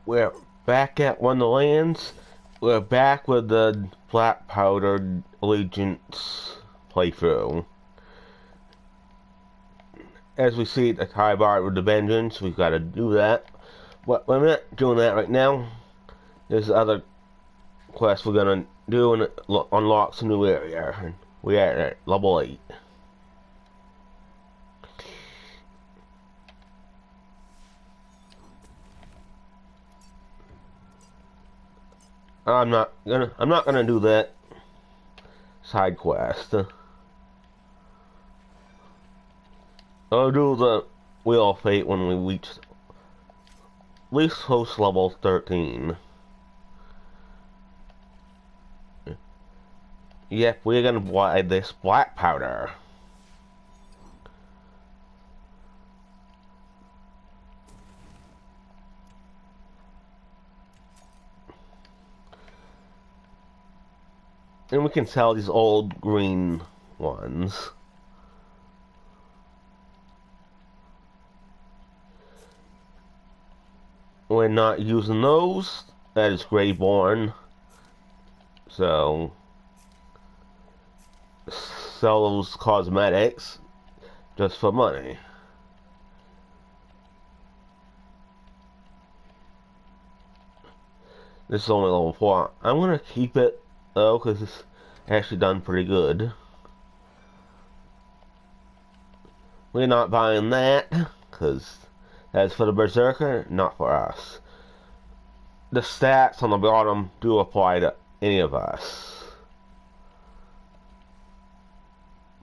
We're back at Wonderlands. We're back with the Blackpowder Allegiance playthrough. As we see the high bar with the vengeance, we've got to do that. But we're not doing that right now. There's other quests we're gonna do, and it unlocks a new area. We're at level 8. I'm not gonna do that side quest. I'll do the Wheel of Fate when we reach at least host level 13. Yep, we're gonna buy this Blackpowder. And we can sell these old green ones. We're not using those. That is Greyborn. So sell those cosmetics just for money. This is only level 4. I'm gonna keep it though, because it's actually done pretty good. We're not buying that, because that's for the Berserker, not for us. The stats on the bottom do apply to any of us.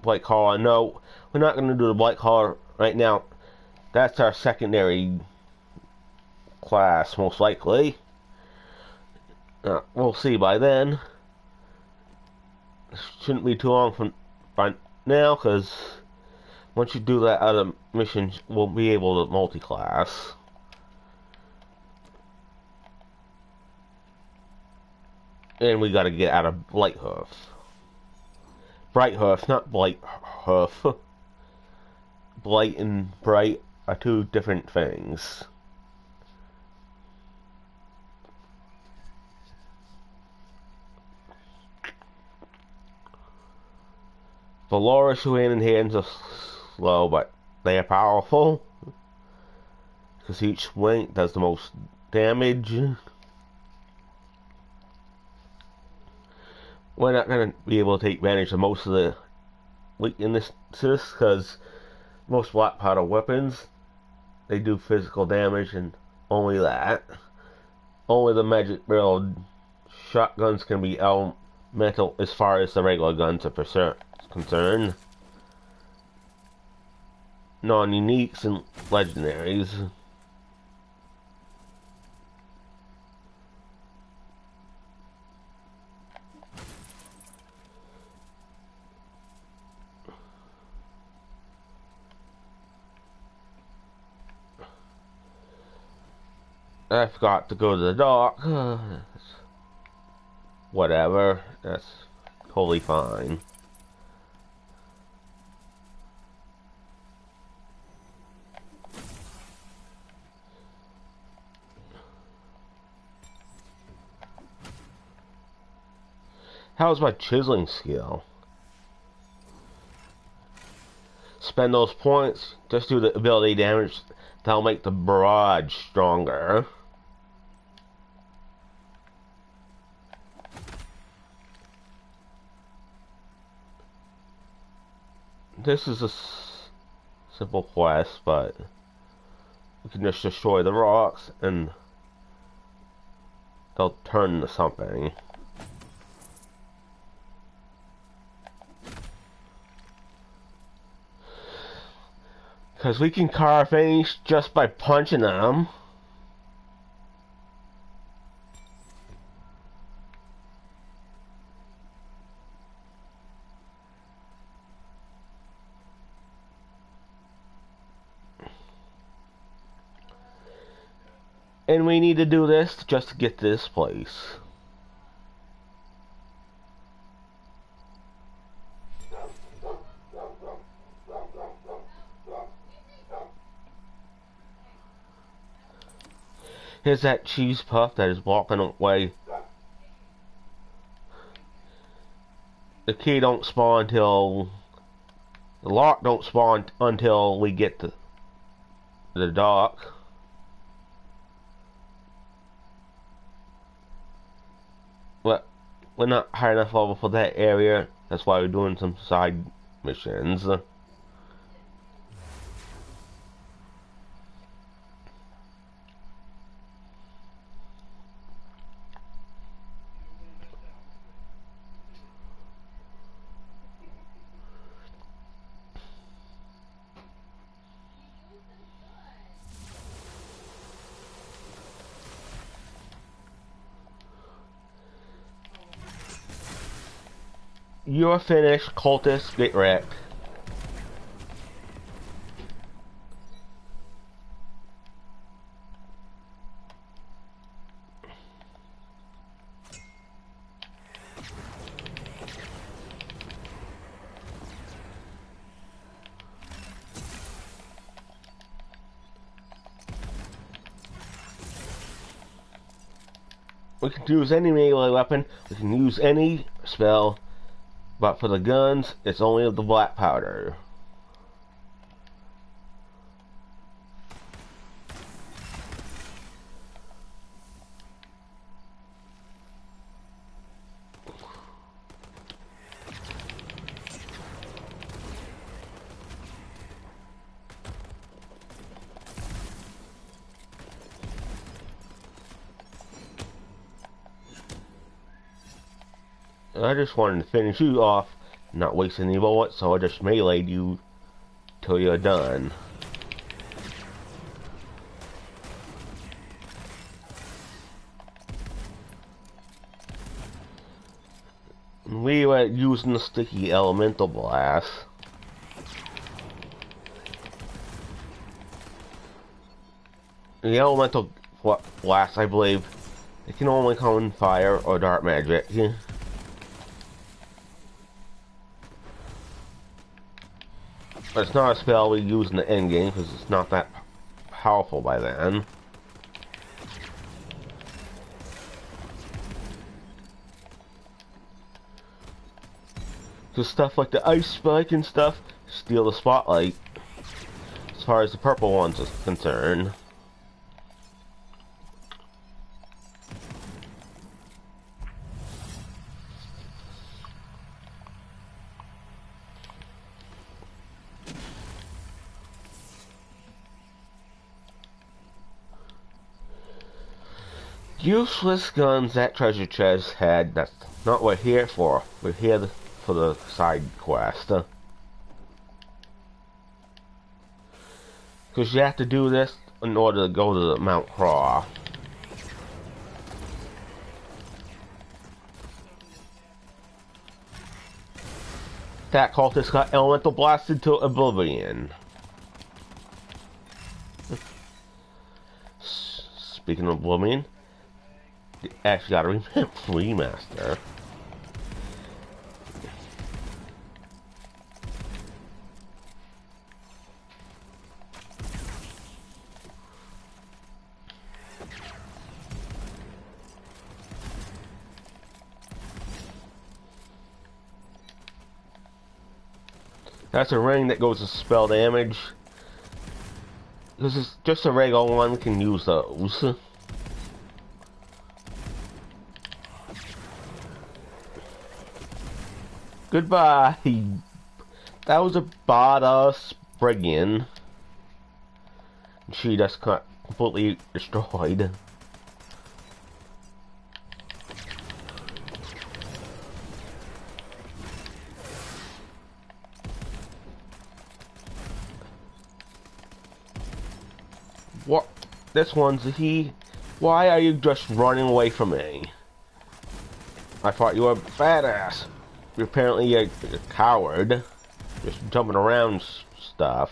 White collar, no, we're not going to do the white collar right now. That's our secondary class, most likely. We'll see by then. Shouldn't be too long from right now, because once you do that other mission, we'll be able to multi-class. And we gotta get out of Blighthoof. Brighthoof, not Blighthoof. Blight and Bright are two different things. Valorous hand and hands are slow, but they are powerful. Because each swing does the most damage. We're not going to be able to take advantage of most of the weaknesses, because most Blackpowder weapons, they do physical damage, and only that. Only the magic barrel shotguns can be elemental as far as the regular guns are concerned. Non-uniques and legendaries. I forgot to go to the dock. Whatever, that's totally fine. How's my chiseling skill? Spend those points, just do the ability damage, that'll make the barrage stronger. This is a simple quest, but we can just destroy the rocks and they'll turn into something. Because we can carve things just by punching them. And we need to do this just to get to this place. Here's that cheese puff that is walking away. The key don't spawn until... The lock don't spawn until we get to the dock. But we're not high enough level for that area. That's why we're doing some side missions. You're finished, cultists, get wrecked. We can use any melee weapon, we can use any spell, but for the guns, it's only the Blackpowder. I just wanted to finish you off, not waste any bullets, so I just meleeed you till you're done. We were using the sticky elemental blast. The elemental blast, I believe, it can only come in fire or dark magic. But it's not a spell we use in the end game because it's not that powerful by then. So stuff like the ice spike and stuff steal the spotlight as far as the purple ones is concerned. Useless guns that treasure chest had, that's not what we're here for. We're here for the side quest. Because you have to do this in order to go to the Mount Craw. That cultist got elemental blasted to oblivion. Speaking of oblivion, you actually got a remaster. That's a ring that goes to spell damage. This is just a regular one, we can use those. Goodbye. That was a badass Spriggan. She just got completely destroyed. What? This one's he. Why are you just running away from me? I thought you were a badass. You're apparently a coward. Just jumping around stuff.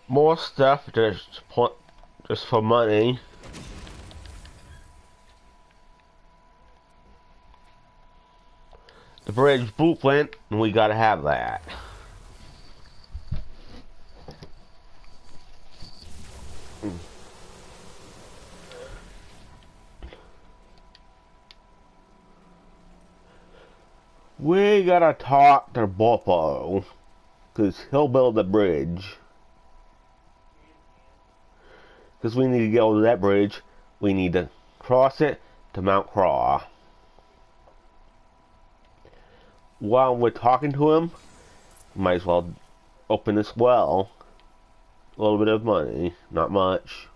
More stuff just for money. bridge blueprint, and we gotta have that. We gotta talk to Bopo, because he'll build the bridge. Because we need to get over that bridge, we need to cross it to Mount Craw. While we're talking to him, might as well open this well. A little bit of money, not much.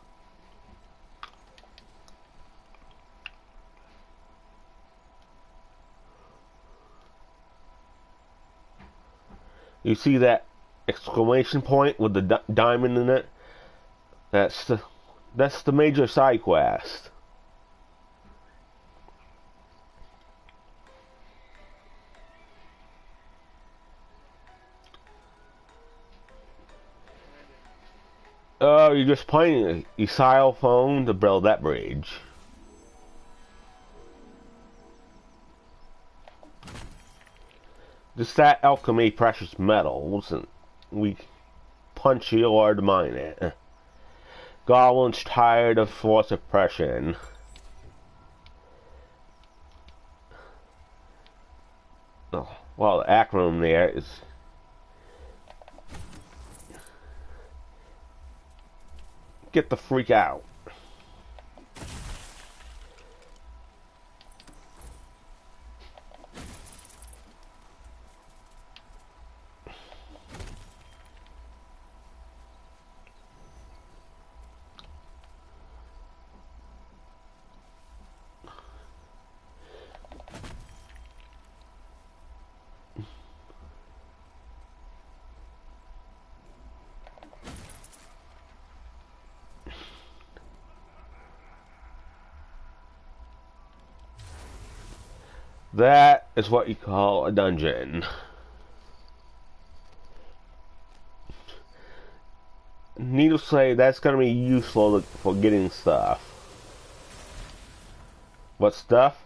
You see that exclamation point with the diamond in it? That's the major side quest. Oh, you're just playing a xylophone to build that bridge. Just that alchemy precious metals, and we punch you or to mine it. Goblin's tired of force oppression. Oh, well, the acronym there is get the freak out. That is what you call a dungeon. Needless to say, that's going to be useful for getting stuff. What stuff?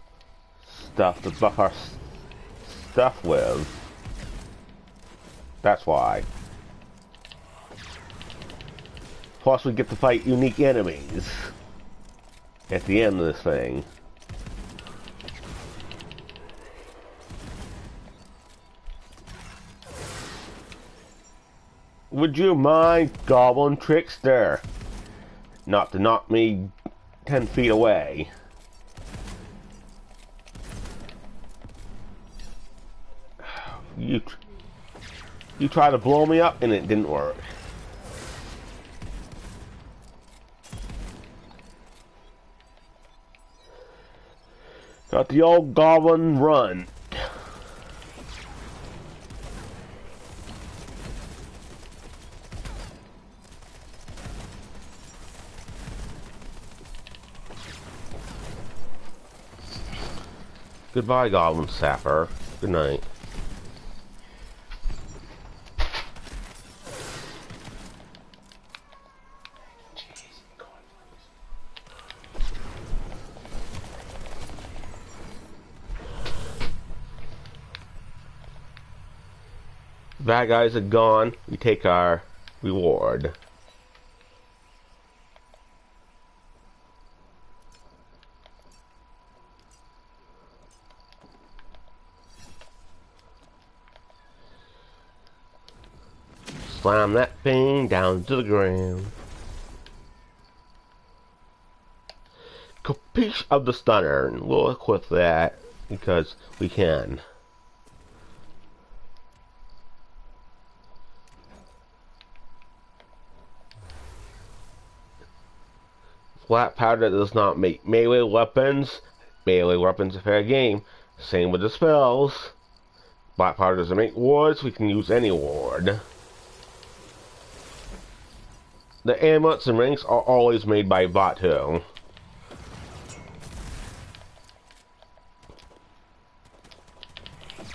Stuff to buff our stuff with. That's why. Plus we get to fight unique enemies at the end of this thing. Would you mind, Goblin Trickster, not to knock me 10 feet away? You tried to blow me up and it didn't work. Got the old Goblin run. Goodbye, Goblin Sapper. Good night. Bad guys are gone. We take our reward. Slam that thing down to the ground. Capiche of the stunner. And we'll equip that because we can. Blackpowder does not make melee weapons. Melee weapons are fair game. Same with the spells. Blackpowder doesn't make wards. We can use any ward. The amulets and rings are always made by Batu.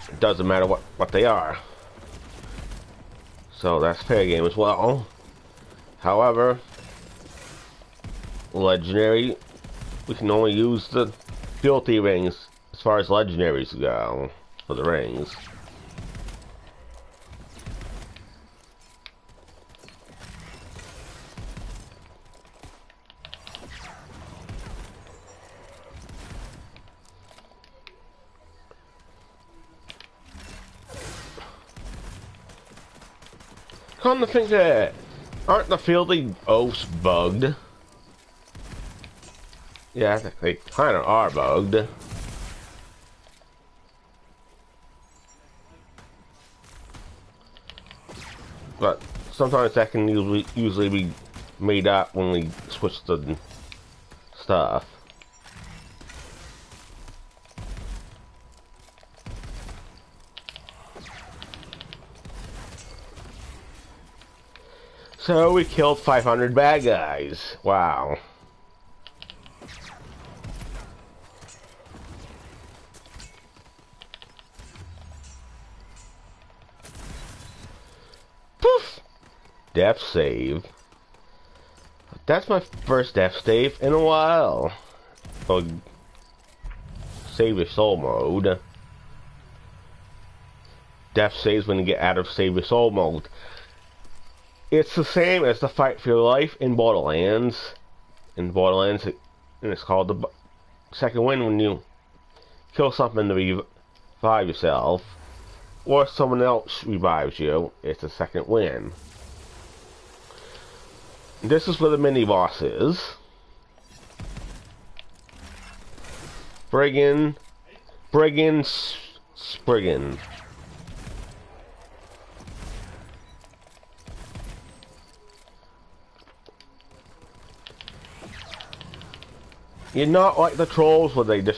It doesn't matter what they are. So that's fair game as well. However, legendary, we can only use the filthy rings as far as legendaries go. for the rings. Come to think of it, aren't the fielding oaths bugged? Yeah, I think they kind of are bugged. But sometimes that can usually be made up when we switch the stuff. So we killed 500 bad guys. Wow. Poof! Death save. That's my first death save in a while. Oh, save your soul mode. Death saves when you get out of save your soul mode. It's the same as the fight for your life in Borderlands. In Borderlands, it's called the second win when you kill something to revive yourself, or someone else revives you. It's a second win. This is for the mini bosses. Spriggan. You're not like the trolls where the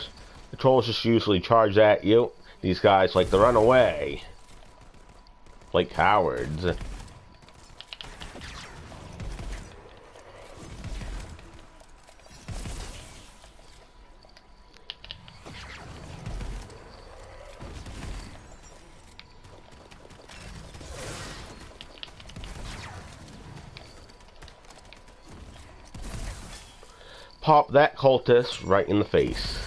trolls just usually charge at you. These guys like to run away. Like cowards. Pop that cultist right in the face.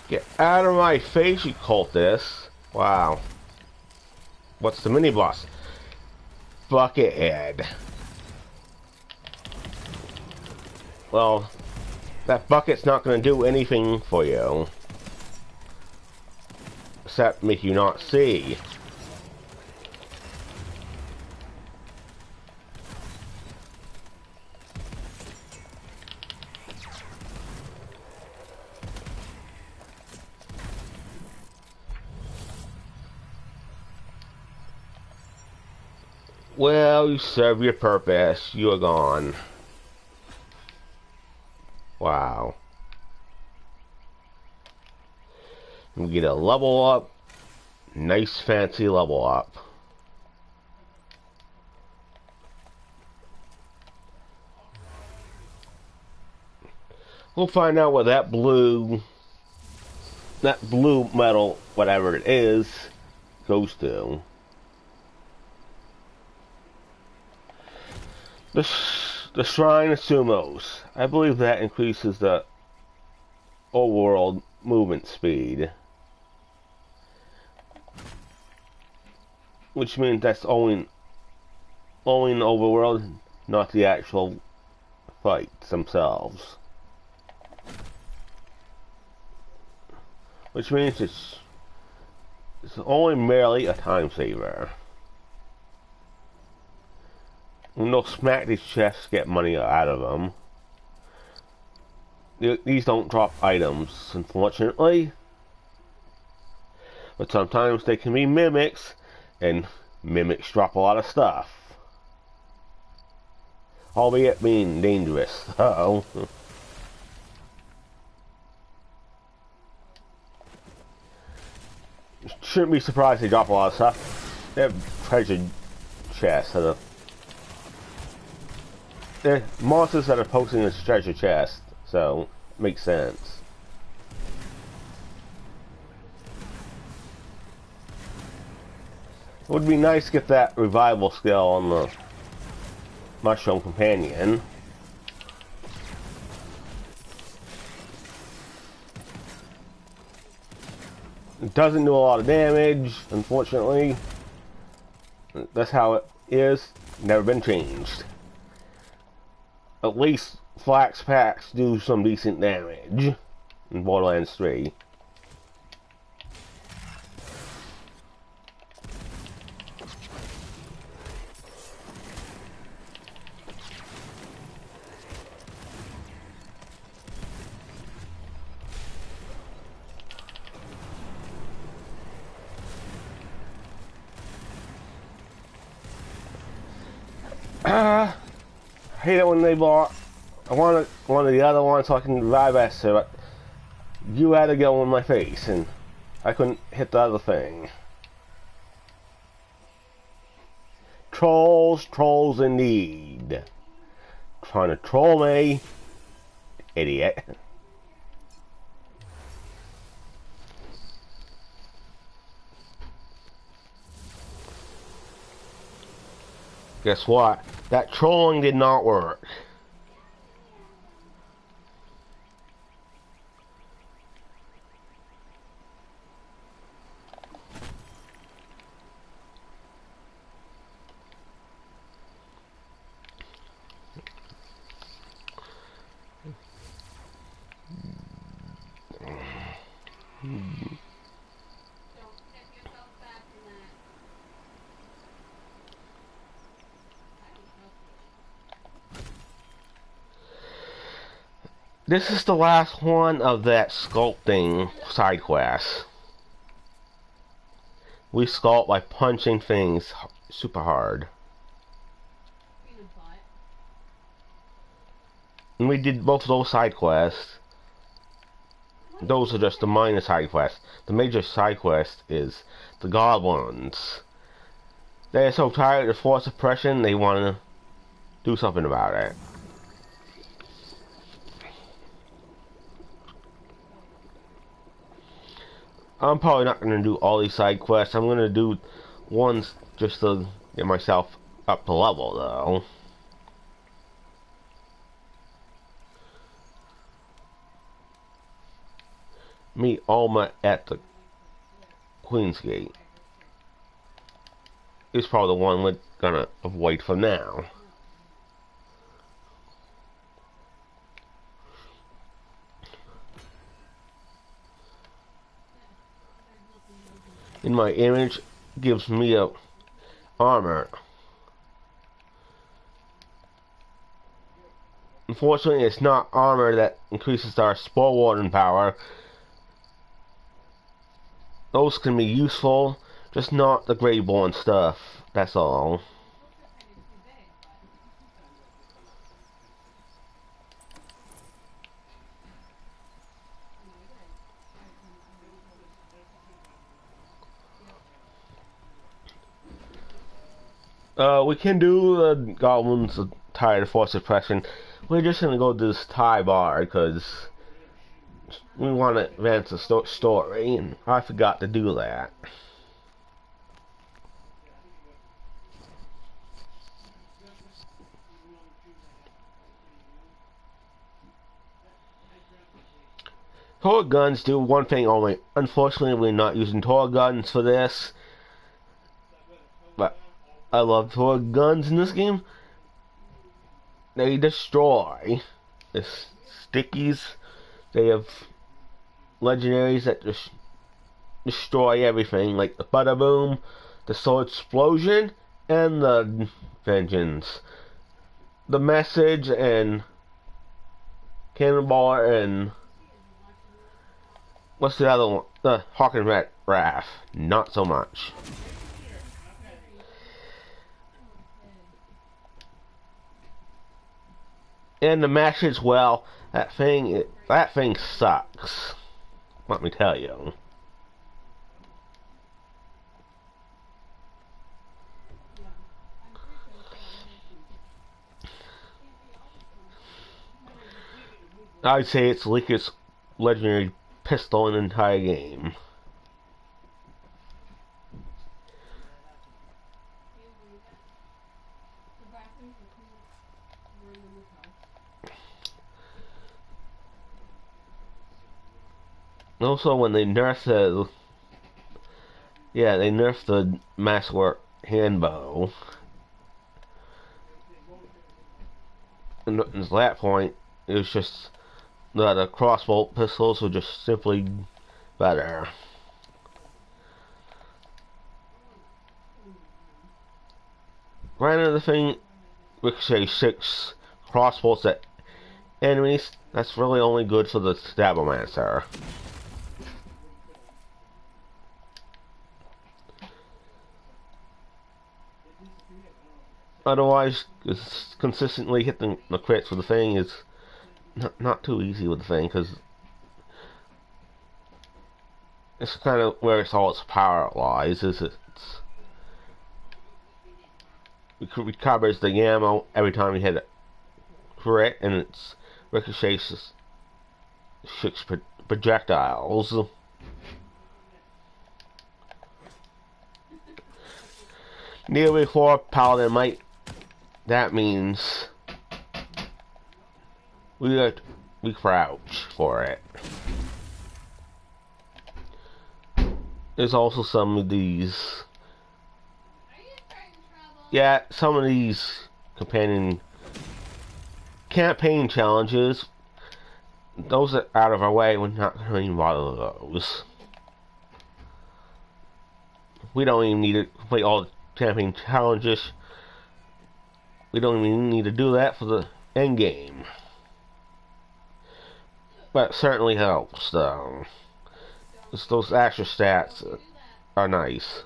Get out of my face, you cultist. Wow. What's the mini boss? Buckethead. Well, that bucket's not going to do anything for you. Except make you not see. Well, you serve your purpose. You are gone. Wow. We get a level up. Nice fancy level up. We'll find out what that blue metal, whatever it is, goes to. The Shrine of Sumos. I believe that increases the overworld movement speed. Which means that's only in the overworld, not the actual fights themselves. Which means it's only merely a time saver. And they'll smack these chests, get money out of them. These don't drop items, unfortunately. But sometimes they can be mimics, and mimics drop a lot of stuff. Albeit being dangerous, though. Shouldn't be surprised they drop a lot of stuff. They have treasure chests that are they're monsters that are posting this treasure chest, so it makes sense. It would be nice to get that revival skill on the Mushroom Companion. It doesn't do a lot of damage, unfortunately. That's how it is. Never been changed. At least flax packs do some decent damage in Borderlands 3. I hate it when they block. I wanted one of the other ones so I can revive Esther, but you had to go in my face, and I couldn't hit the other thing. Trolls, trolls indeed. Trying to troll me, idiot. Guess what? That trolling did not work. This is the last one of that sculpting side quest. We sculpt by punching things super hard. And we did both of those side quests. Those are just the minor side quests. The major side quest is the goblins. They're so tired of force suppression, they want to do something about it. I'm probably not going to do all these side quests. I'm going to do ones just to get myself up to level, though. Meet Alma at the Queen's Gate. Is probably the one we're gonna avoid for now. In my image gives me a armor. Unfortunately, it's not armor that increases our spore warden power. Those can be useful, just not the Greyborn stuff. That's all. We can do the goblins tired of force suppression. We're just gonna go to this Thai bar because we want to advance the story, and I forgot to do that. Torque guns do one thing only. Unfortunately, we're not using torque guns for this. But I love torque guns in this game. They destroy. The stickies. They have legendaries that just destroy everything, like the Butter Boom, the Sword Explosion, and the Vengeance. The Message and Cannonball and what's the other one? The Hawk and Rat Wrath. Not so much. And the Message, well, that thing sucks. Let me tell you. I'd say it's the weakest legendary pistol in the entire game. Also, when they nerfed they nerfed the Masterwork handbow. And at that point, it was just the crossbow pistols were just simply better. Granted, the thing ricochets 6 crossbows at enemies. That's really only good for the Stabbermancer. Otherwise, consistently hitting the crits with the thing is not too easy with the thing, because it's kind of where all its power lies. It recovers the ammo every time you hit a crit, and it ricochets 6 projectiles. Nearly 4 Paladin Might. That means we crouch for it. There's also some of these. Yeah, some of these campaign challenges. Those are out of our way. We're not going to even bother those. We don't even need to complete all the campaign challenges. We don't even need to do that for the end game. But it certainly helps, though. Just those extra stats are nice.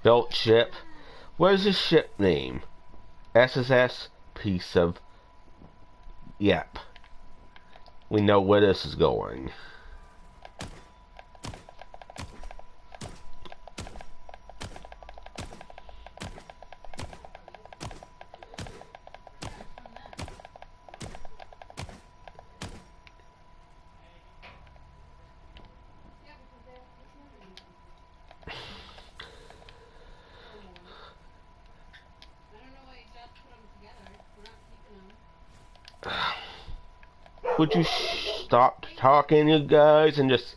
Built ship. Where's the ship name? SSS piece of. Yep. We know where this is going. Would you stop talking, you guys, and just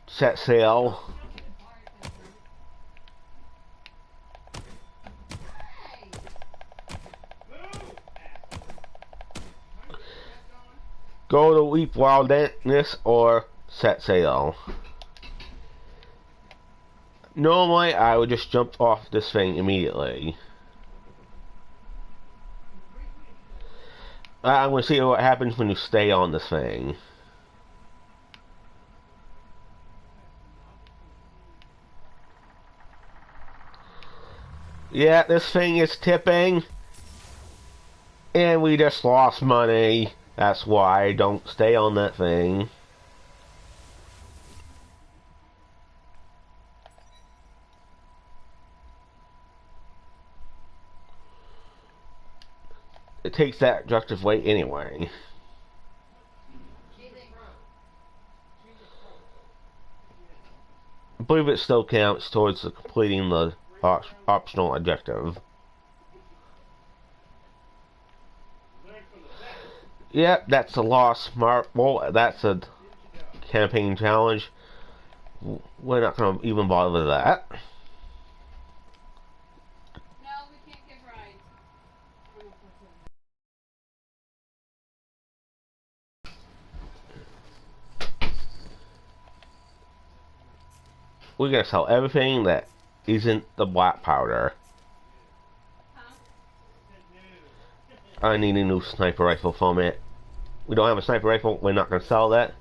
set sail? Go to Weep Wildness or set sail. Normally, I would just jump off this thing immediately. I'm going to see what happens when you stay on this thing. Yeah, this thing is tipping. And we just lost money. That's why I don't stay on that thing. It takes that objective weight anyway. I believe it still counts towards completing the optional objective. Yep, that's a loss. Well, that's a campaign challenge. We're not going to even bother with that. we're gonna sell everything that isn't the black powder. I need a new sniper rifle from it. We don't have a sniper rifle, we're not gonna sell that.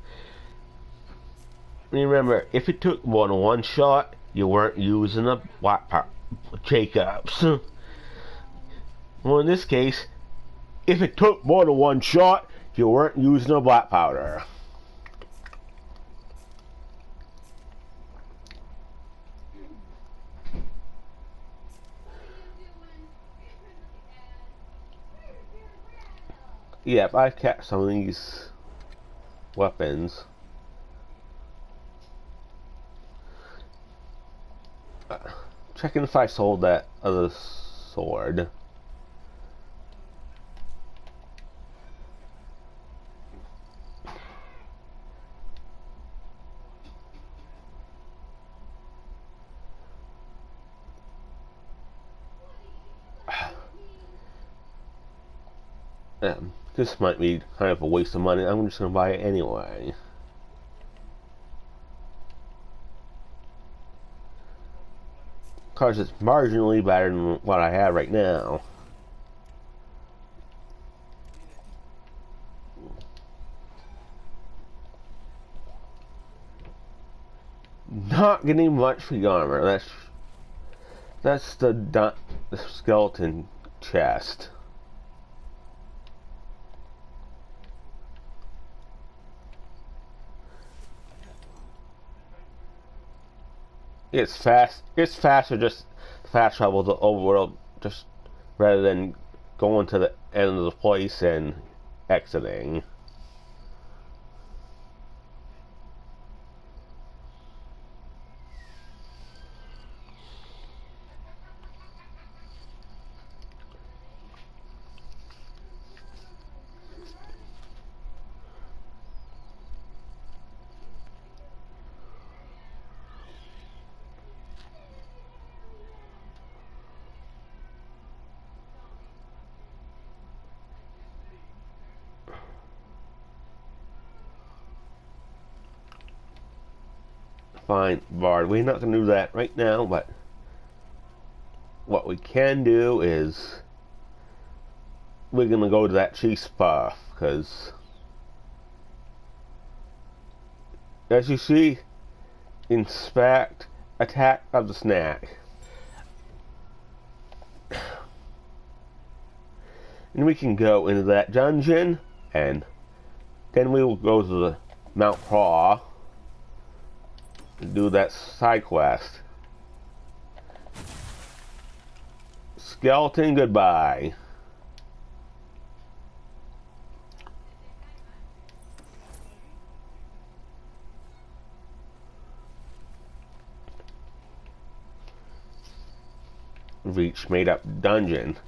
Remember, if it took more than one shot, you weren't using a black powder. Jacobs. Well, in this case, if it took more than one shot, you weren't using a black powder. Yep, I've kept some of these weapons. Checking if I sold that other sword. This might be kind of a waste of money. I'm just going to buy it anyway. Because it's marginally better than what I have right now. Not getting much for the armor. That's the skeleton chest. It's fast. It's faster, just fast travel the overworld, just rather than going to the end of the place and exiting. Fine, Bard. We're not going to do that right now, but what we can do is we're going to go to that cheese buff, because as you see, inspect, attack of the snack. And we can go into that dungeon, and then we will go to the Mount Claw and do that side quest. Skeleton, goodbye. Reach made up dungeon.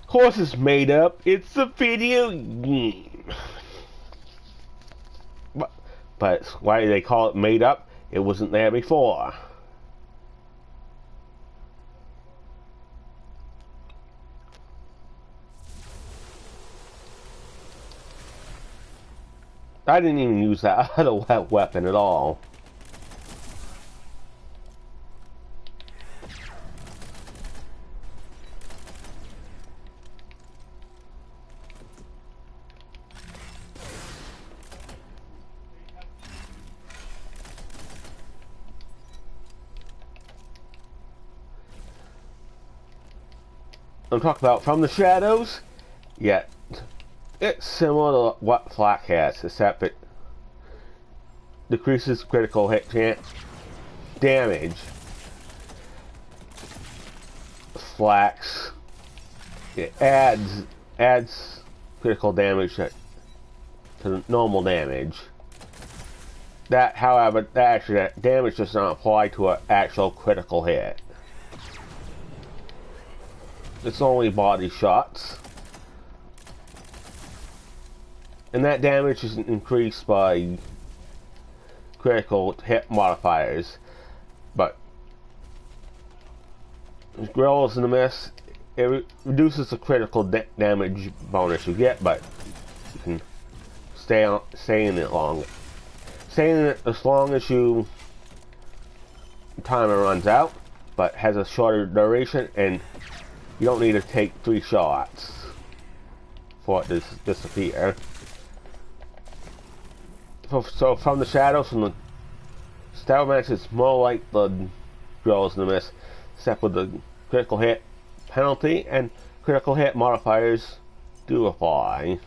Of course it's made up. It's a video game. But why do they call it made up? It wasn't there before. I didn't even use that other weapon at all. I'm talking about From the Shadows. Yeah, it's similar to what Flak has, except it decreases critical hit chance damage. Flak's it adds critical damage to the normal damage. That, however, that damage does not apply to an actual critical hit. It's only body shots. And that damage is increased by critical hit modifiers. But Gorillas in the Mist, it reduces the critical damage bonus you get, but you can stay in it long. Stay in it as long as you timer runs out, but has a shorter duration, and you don't need to take 3 shots for it to disappear. So from the shadows, from the style match, it's more like the drills in the miss, except with the critical hit penalty and critical hit modifiers do apply.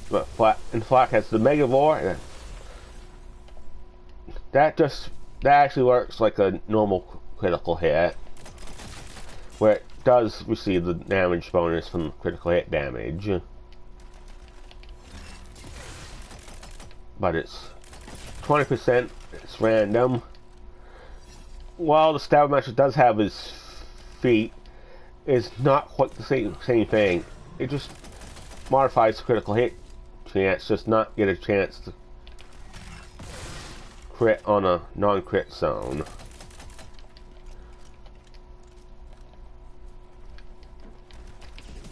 But Flak has the Mega Vor. That actually works like a normal critical hit, where it does receive the damage bonus from critical hit damage, but it's 20%. It's random. While the Stab Master does have his feet, it's not quite the same thing. It just modifies the critical hit chance, just not get a chance to crit on a non-crit zone.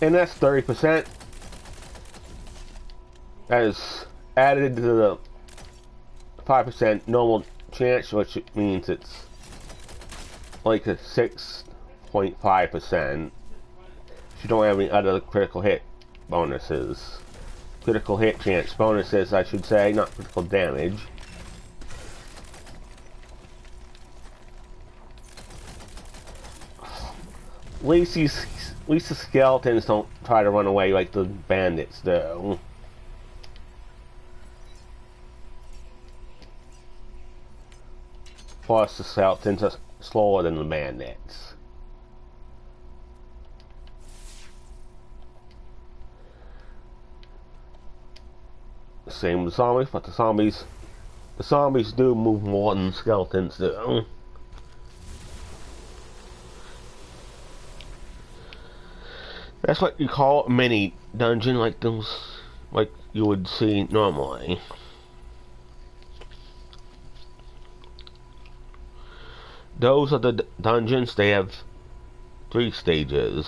And that's 30%. That is added to the 5% normal chance, which means it's like a 6.5% if you don't have any other critical hit bonuses. Critical hit chance bonuses, I should say, not critical damage. At least the skeletons don't try to run away like the bandits do. Plus, the skeletons are slower than the bandits. Same with the zombies, but the zombies do move more than skeletons do. That's what you call a mini dungeon, like you would see normally. Those are the dungeons. They have 3 stages.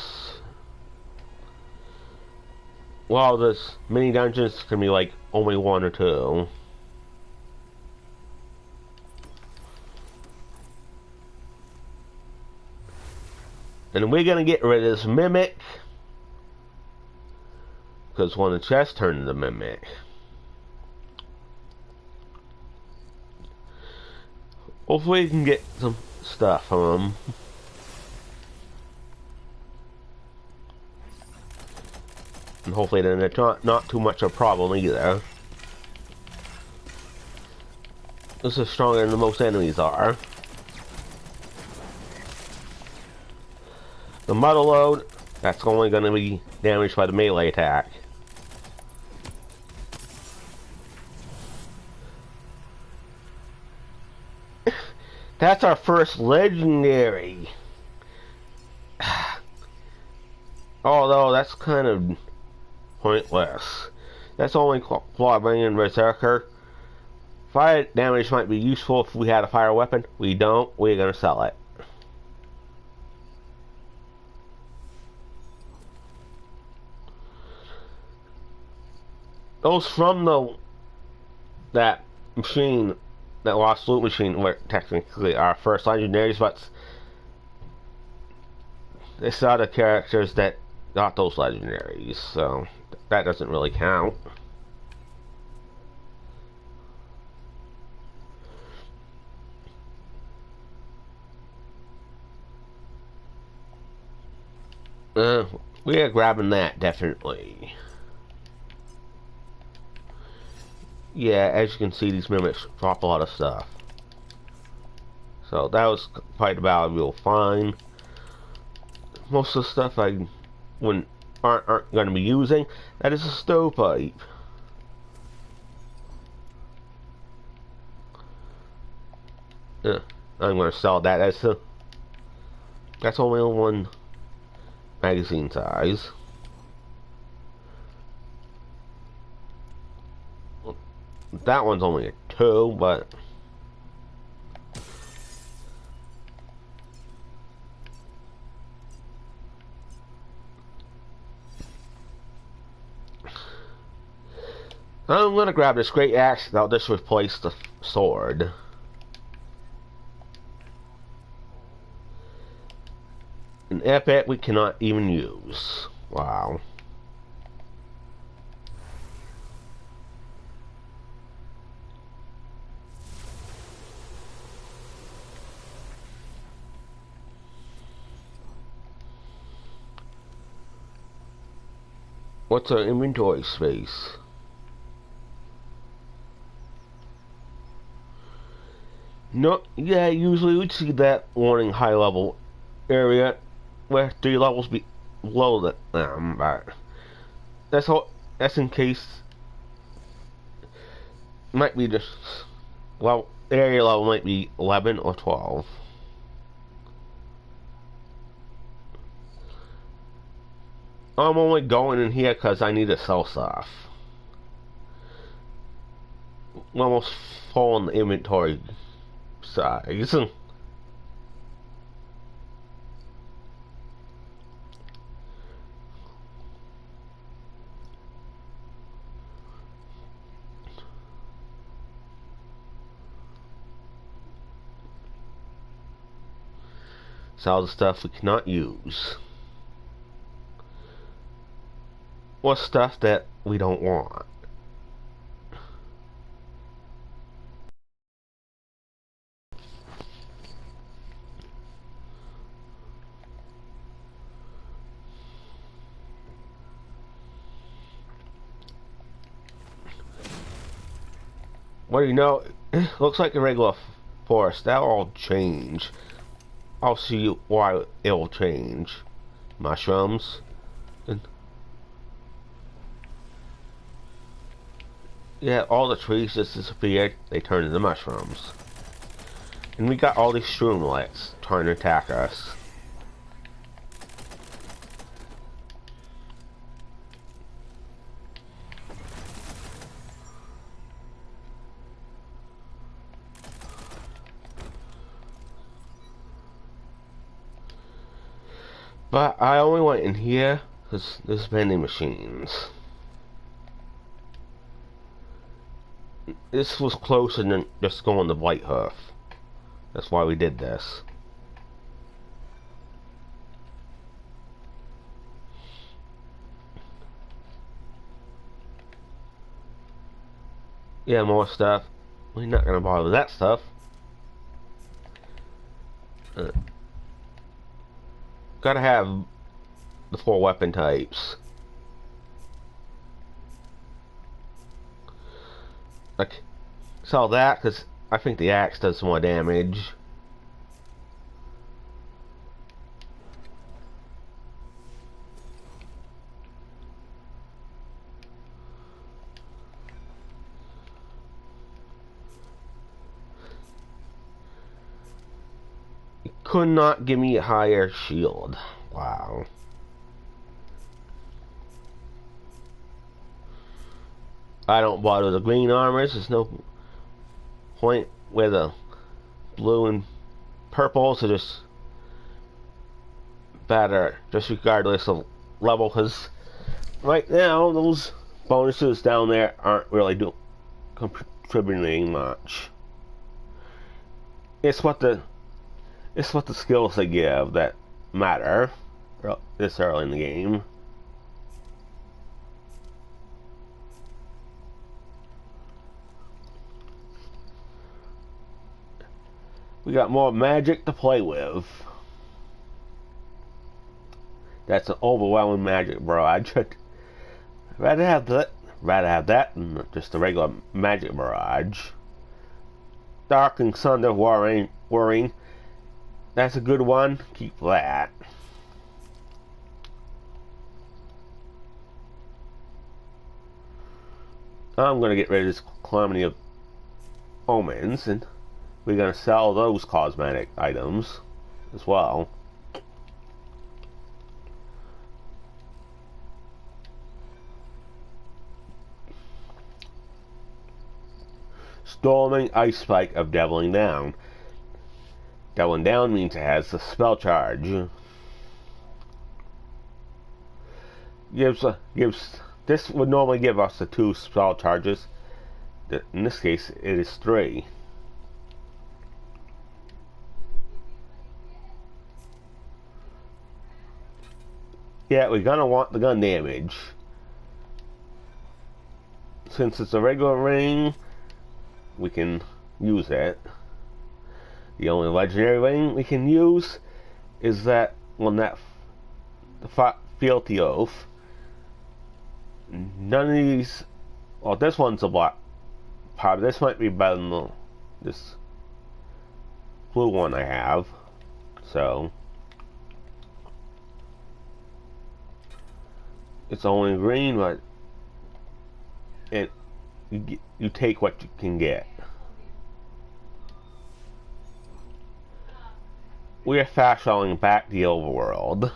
While this mini dungeons can be like only 1 or 2. And we're gonna get rid of this mimic, because when the chest turned into mimic. Hopefully we can get some stuff from him. And hopefully then it's not too much of a problem either. This is stronger than most enemies are. The muddle load, that's only going to be damaged by the melee attack. That's our first legendary. Although that's kind of pointless. That's only Bloodbringing Berserker. Fire damage might be useful if we had a fire weapon. We don't. We're gonna sell it. Those from that machine, that lost loot machine, were technically our first legendaries, but it's other characters that got those legendaries, so that doesn't really count. We are grabbing that, definitely. Yeah, as you can see, these mimics drop a lot of stuff. So that was quite a valuable find. Most of the stuff I aren't going to be using. That is a stovepipe. I'm going to sell that. That's only 1 magazine size. That one's only a 2, but I'm gonna grab this great axe and I'll just replace the sword. An epic we cannot even use. Wow. What's our inventory space? No, yeah, usually we'd see that warning high level area where 3 levels below that. But that's all. That's in case. Might be just well, area level might be 11 or 12. I'm only going in here because I need to sell stuff. I'm almost full on the inventory size. Sell the stuff we cannot use. Or stuff that we don't want. What do you know? Looks like a regular forest. That'll all change. I'll see why it'll change. Mushrooms. And yeah, all the trees just disappeared. They turned into mushrooms. And we got all these shroomlets trying to attack us. But I only went in here because there's vending machines. This was closer than just going to Whitehoof. That's why we did this. Yeah, more stuff. We're not gonna bother with that stuff. Gotta have the 4 weapon types. Like, sell that because I think the axe does more damage. It could not give me a higher shield. Wow. I don't bother the green armors. There's no point where the blue and purples are just better, just regardless of level. Because right now those bonuses down there aren't really contributing much. It's what the skills they give that matter this early in the game. We got more magic to play with. That's an overwhelming magic barrage. Rather have that than just a regular magic barrage. Dark and Thunder Worrying. That's a good one. Keep that. I'm gonna get rid of this Calamity of Omens, and we're gonna sell those cosmetic items as well. Storming Ice Spike of Deviling Down. Deviling Down means it has the spell charge. Gives this would normally give us the 2 spell charges. In this case, it is 3. Yeah, we're gonna want the gun damage. Since it's a regular ring, we can use it. The only legendary ring we can use is that one that the fealty oath. None of these. Well, this one's a black powder. This might be better than this blue one I have. So it's only green, but you take what you can get. We are fast traveling back to the overworld.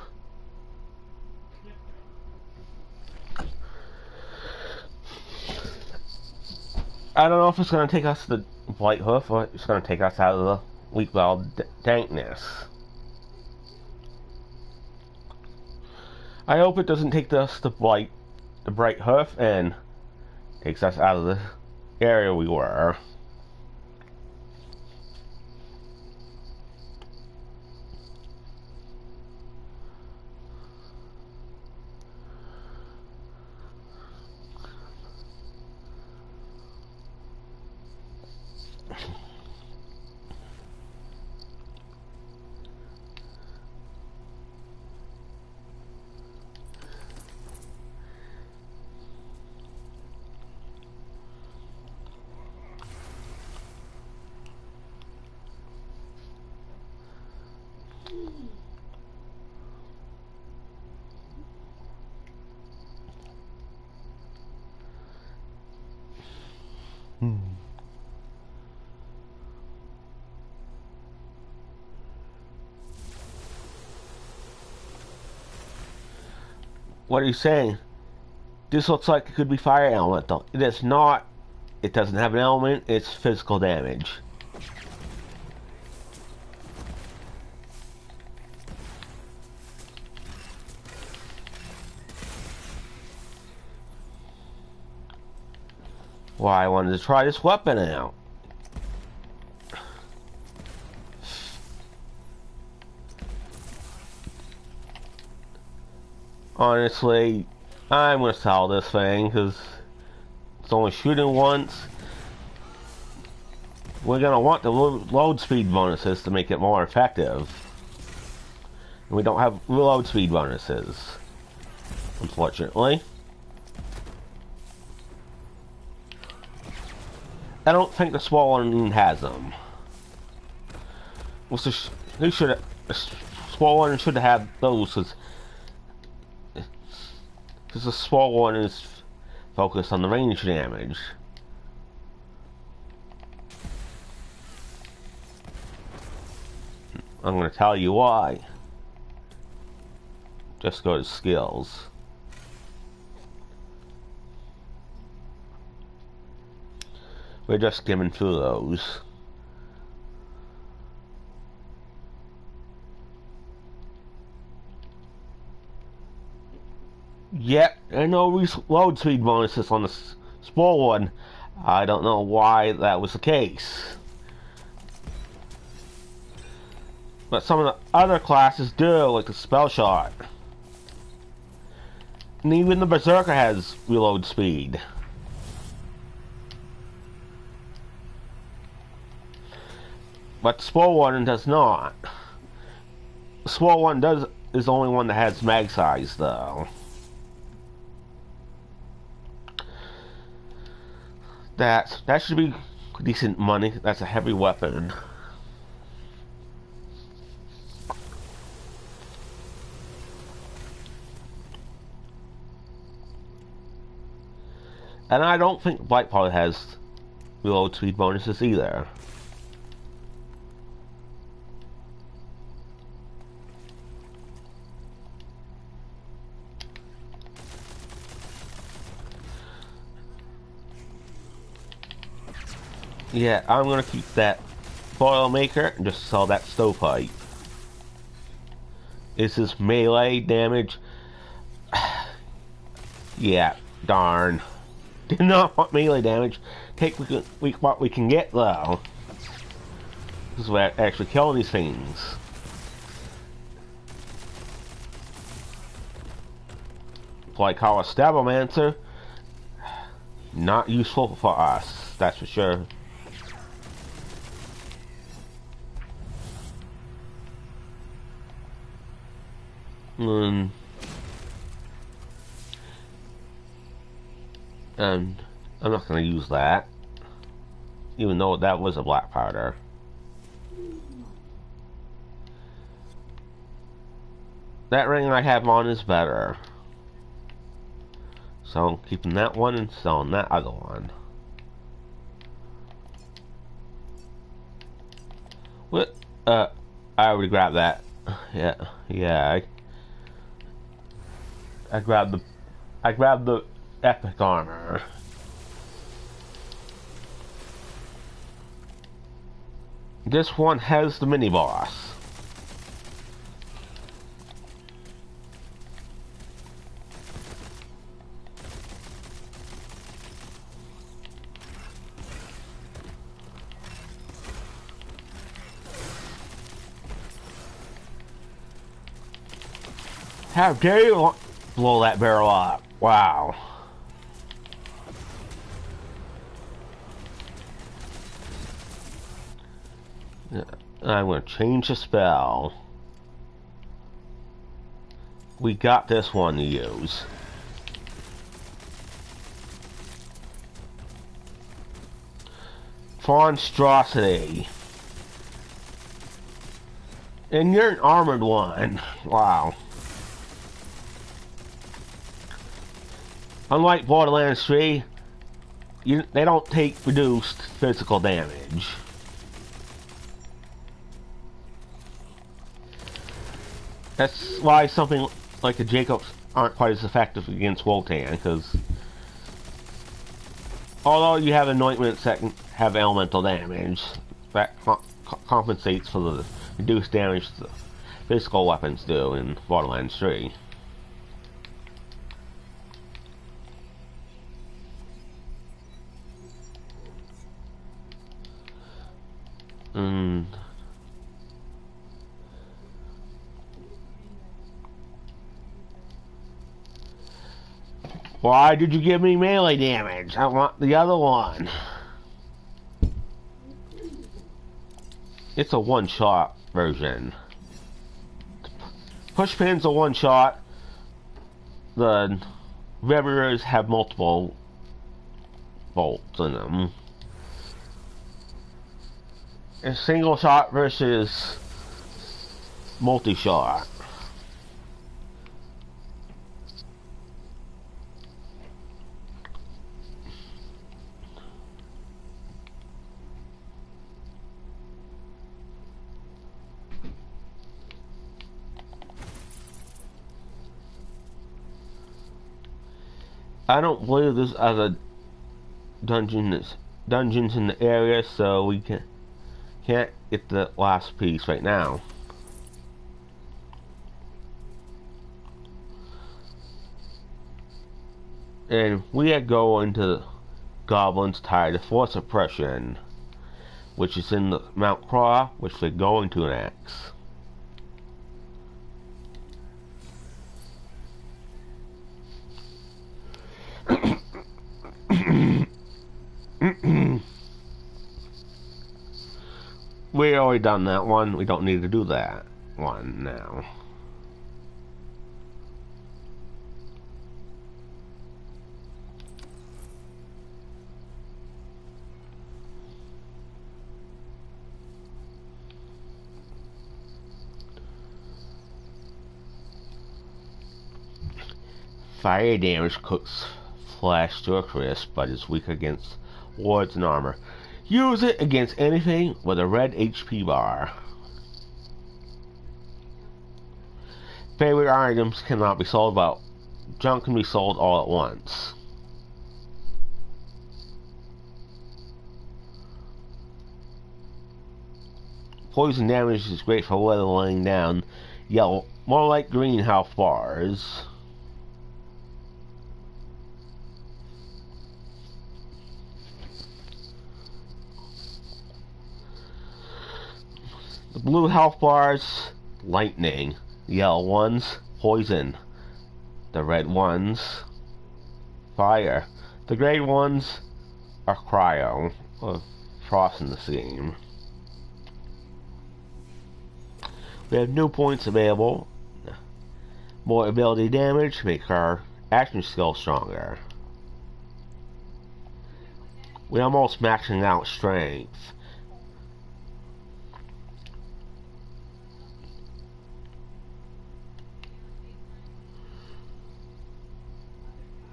I don't know if it's going to take us to the White Hoof or it's going to take us out of the weak well dankness. I hope it doesn't take us to the Bright Hoof and takes us out of the area we were. What are you saying? This looks like it could be fire elemental. It is not. It doesn't have an element. It's physical damage. Why I wanted to try this weapon out. Honestly, I'm gonna sell this thing because it's only shooting once. We're gonna want the load speed bonuses to make it more effective. And we don't have reload speed bonuses, unfortunately. I don't think the small one has them. The small one should have those, because the small one is focused on the range damage. I'm going to tell you why. Just go to skills. We're just skimming through those. Yep, there are no reload speed bonuses on the small one. I don't know why that was the case. But some of the other classes do, like the spell shot. And even the berserker has reload speed. But the small one does not. The small one is the only one that has mag size though. That should be decent money. That's a heavy weapon. And I don't think Blackpowder has reload speed bonuses either. Yeah, I'm gonna keep that foil maker and just sell that stovepipe. Is this melee damage? Yeah, Darn. Did not want melee damage. Take what we can get though. This is what actually killing these things. Like our Stabbomancer, not useful for us, that's for sure. And I'm not going to use that, even though that was a Blackpowder. That ring I have on is better. So I'm keeping that one and selling that other one. What? I already grabbed that. Yeah. I grabbed the epic armor. This one has the mini boss. How dare you blow that barrel up? Wow. I'm going to change the spell. We got this one to use. Monstrosity. And you're an armored one. Wow. Unlike Borderlands 3, they don't take reduced physical damage. That's why something like the Jacobs aren't quite as effective against Wotan, because although you have anointments that can have elemental damage, that compensates for the reduced damage the physical weapons do in Borderlands 3. Why did you give me melee damage? I want the other one. It's a one-shot version. Pushpin's a one-shot. The Revelers have multiple bolts in them. A single shot versus multi-shot. I don't believe there's other dungeons in the area, so we can't get the last piece right now. And we are going to Goblin's Tide of Force Suppression, which is in the Mount Craw, which we're going to next. We already done that one. We don't need to do that one now. Fire damage cooks flesh to a crisp, but is weak against wards and armor. Use it against anything with a red HP bar. Favorite items cannot be sold, but junk can be sold all at once. Poison damage is great for leveling down yellow, more like green health bars. blue health bars, lightning. The yellow ones, poison. The red ones, fire. The gray ones are cryo, or frost in this game. We have new points available. More ability damage, make our action skill stronger. We're almost maxing out strength.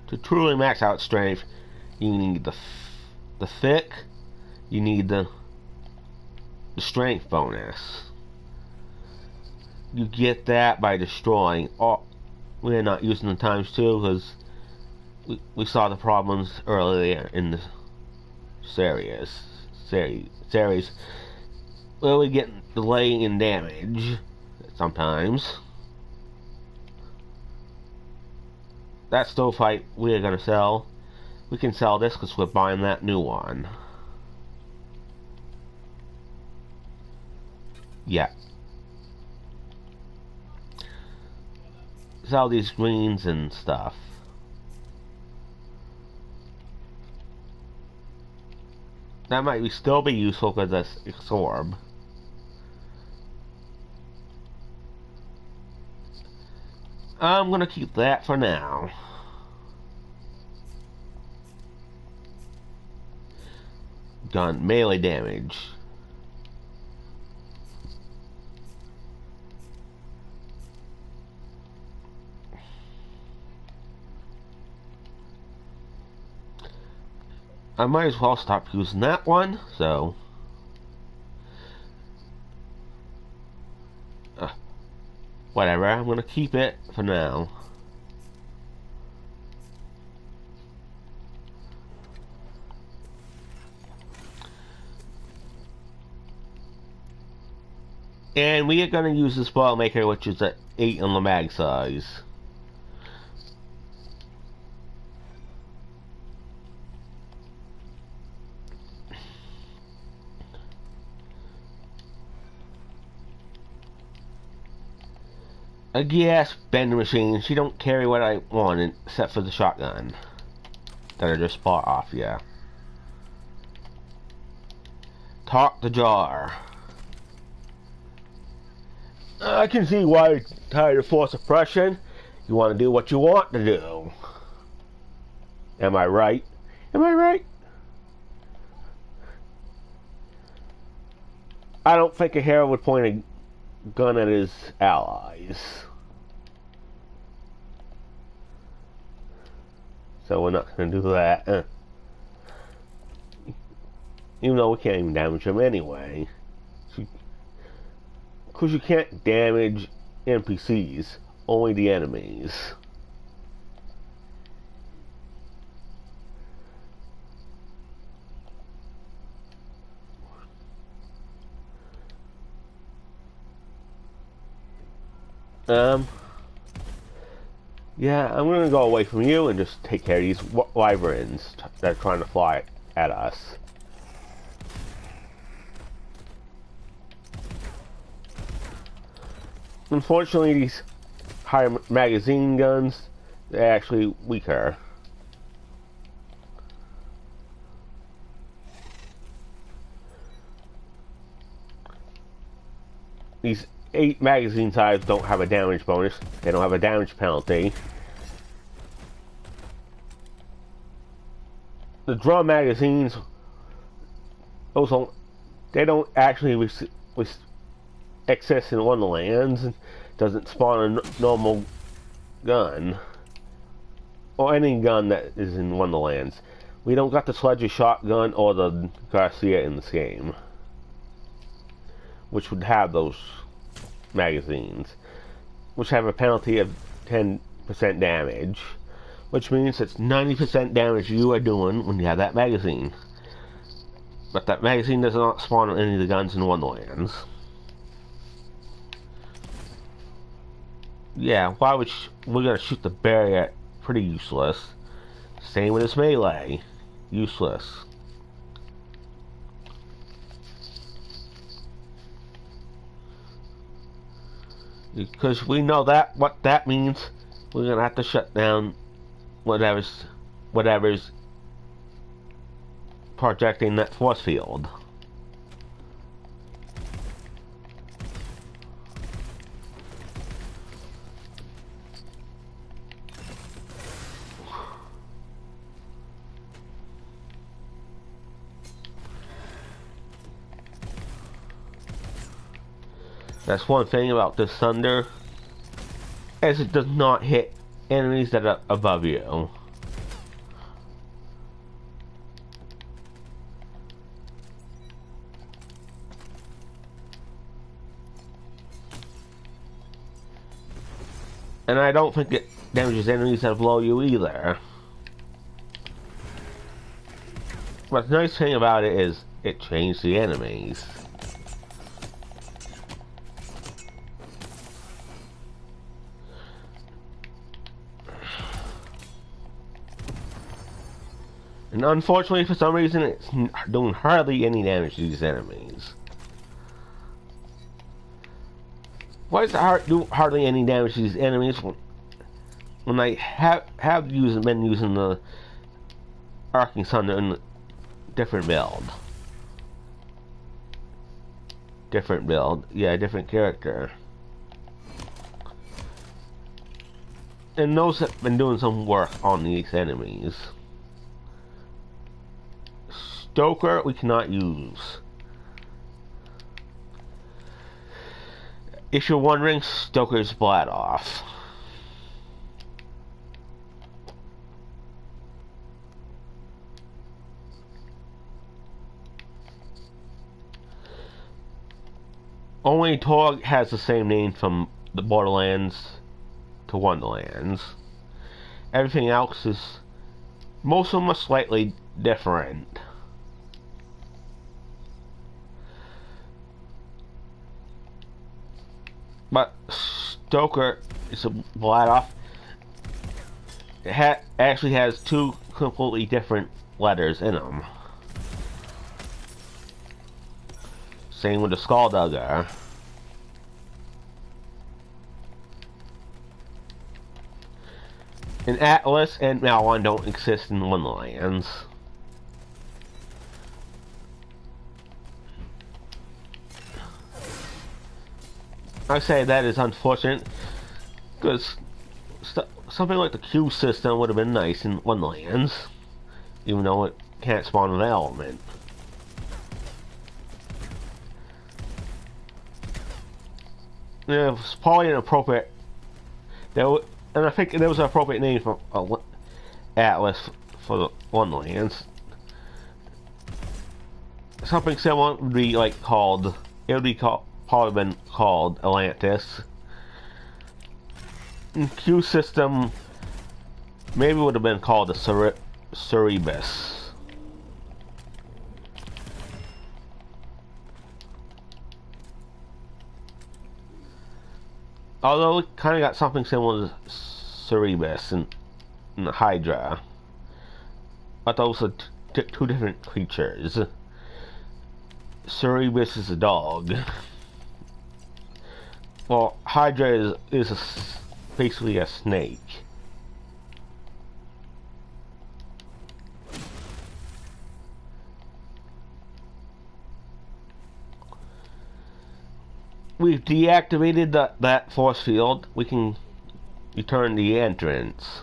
To truly max out strength, you need the thick, you need the strength bonus. You get that by destroying all. We're not using the times 2 because we saw the problems earlier in the series where we get delay in damage sometimes. That stove fight we're gonna sell. We can sell this because we're buying that new one. Yeah. Sell these greens and stuff. That might still be useful because that's absorb. I'm gonna keep that for now. Gun melee damage. I might as well stop using that one, so whatever, I'm gonna keep it for now. And we are gonna use this ball maker, which is at 8 on the mag size. A gas bender machine. She don't carry what I want except for the shotgun that I just bought off ya. Talk the jar. I can see why you're tired of force suppression. You want to do what you want to do. Am I right? Am I right? I don't think a hero would point a gun at his allies. So we're not going to do that. Even though we can't even damage them anyway. Because you can't damage NPCs, only the enemies. Yeah, I'm gonna go away from you and just take care of these wyverns that are trying to fly at us. Unfortunately, these higher magazine guns, they're actually weaker. These 8 magazine size don't have a damage bonus. They don't have a damage penalty. The drum magazines, they don't actually exist in Wonderlands. Doesn't spawn a normal gun or any gun that is in Wonderlands. We don't got the Sledge shotgun or the Garcia in this game, which would have those magazines, which have a penalty of 10% damage, which means it's 90% damage you are doing when you have that magazine. But that magazine does not spawn on any of the guns in Wonderlands. Yeah, why would we're gonna shoot the barrier? Pretty useless. Same with this melee, useless. Because we know that what that means, we're gonna have to shut down whatever's projecting that force field. That's one thing about this thunder, as it does not hit enemies that are above you. And I don't think it damages enemies that are below you either. But the nice thing about it is, it changed the enemies. And unfortunately, for some reason, it's doing hardly any damage to these enemies. Why does it do hardly any damage to these enemies when I have been using the Arcing Thunder in a different build? Different build, yeah, different character. And those have been doing some work on these enemies. Stoker, we cannot use. If you're wondering, Stoker's blad off. Only Torg has the same name from the Borderlands to Wonderlands. Everything else is, most of them are slightly different. But Stoker is a blad off. It actually has two completely different letters in them. Same with the Skulldugger. And Atlas and Malwan don't exist in Wonderlands. I say that is unfortunate, because something like the Q system would have been nice in Wonderlands, even though it can't spawn an element. Yeah, it was probably an appropriate, and I think there was an appropriate name for Atlas for the Wonderlands. Something similar would be like called, it would be called, probably been called Atlantis. And Q system maybe would have been called the Cerebus. Although it kind of got something similar to Cerebus and the Hydra, but those are two different creatures. Cerebus is a dog. Well, Hydra is basically a snake. We've deactivated that force field. We can return the entrance.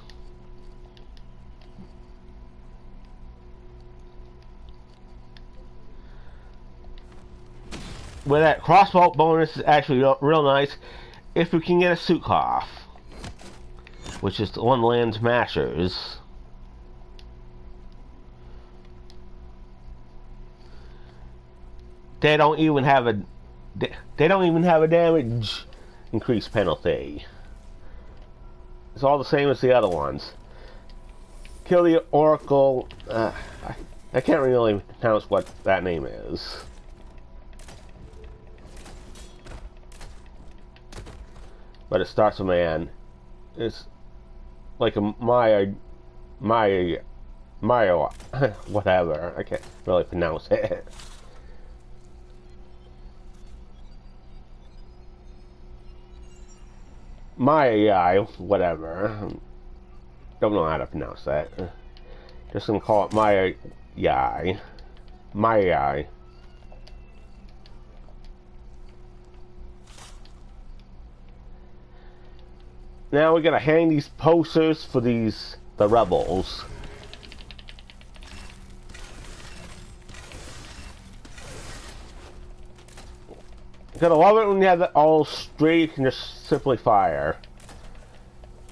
Where that crossbow bonus is actually real nice if we can get a Sukoff, which is the Wonderlands Mashers. They don't even have a damage increase penalty. It's all the same as the other ones. Kill the Oracle. I can't really pronounce what that name is. But it starts with man. It's like a Maya, whatever. I can't really pronounce it. my AI, whatever. Don't know how to pronounce that. Just gonna call it my AI. My AI. Now we gotta hang these posters for the rebels. Gotta love it when you have it all straight, you can just simply fire.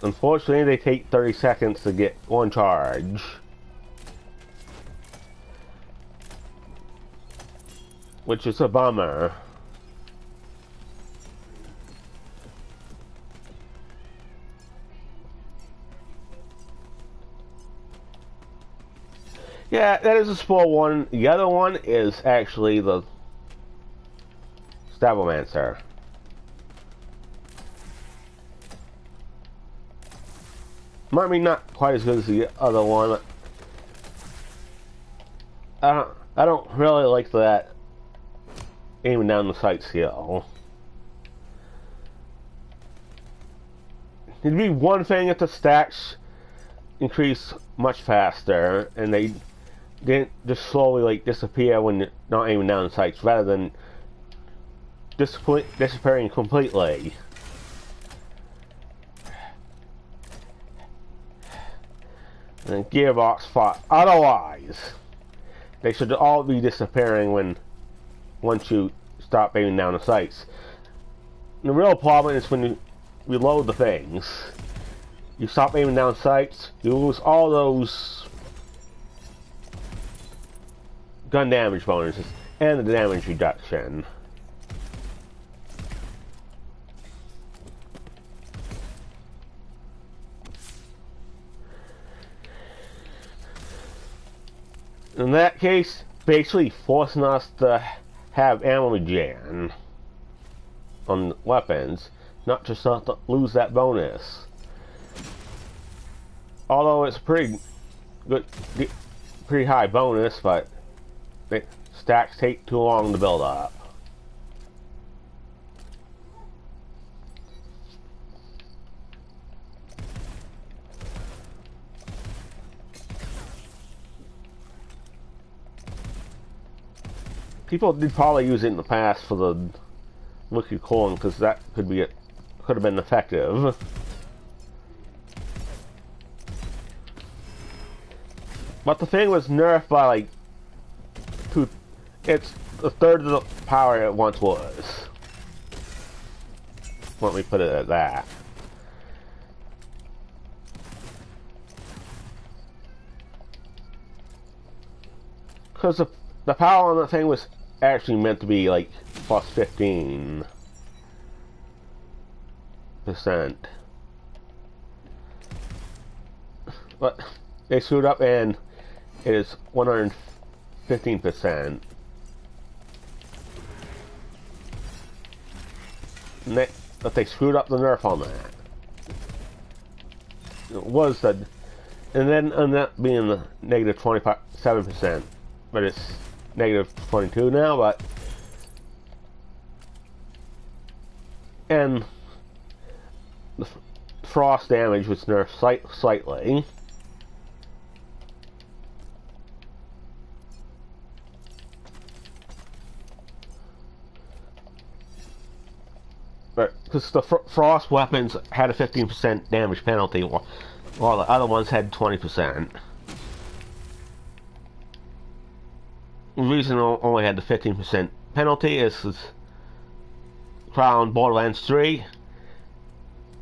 Unfortunately, they take 30 seconds to get one charge. Which is a bummer. Yeah, that is a small one. The other one is actually the Stablemancer. Might be not quite as good as the other one. I don't really like that aiming down the sight skill. It'd be one thing if the stacks increase much faster and they didn't just slowly like disappear when you're not aiming down the sights, rather than disappearing completely. And Gearbox fought otherwise. They should all be disappearing once you stop aiming down the sights. And the real problem is when you reload the things. You stop aiming down sights, you lose all those gun damage bonuses and the damage reduction. In that case, basically forcing us to have ammo regen on weapons, not just not to lose that bonus. Although it's pretty good, pretty high bonus, but the stacks take too long to build up. People did probably use it in the past for the liquid cooling, because that could have been effective. But the thing was nerfed by like it's a third of the power it once was. Let me put it at that. Because the power on the thing was actually meant to be like plus 15%. But they screwed up and it is 115%. But they screwed up the nerf on that. It was the, and then on that being the negative 27%, but it's negative 22 now. But and the frost damage was nerfed slightly. Because the frost weapons had a 15% damage penalty, while the other ones had 20%. The reason it only had the 15% penalty is Crown Borderlands 3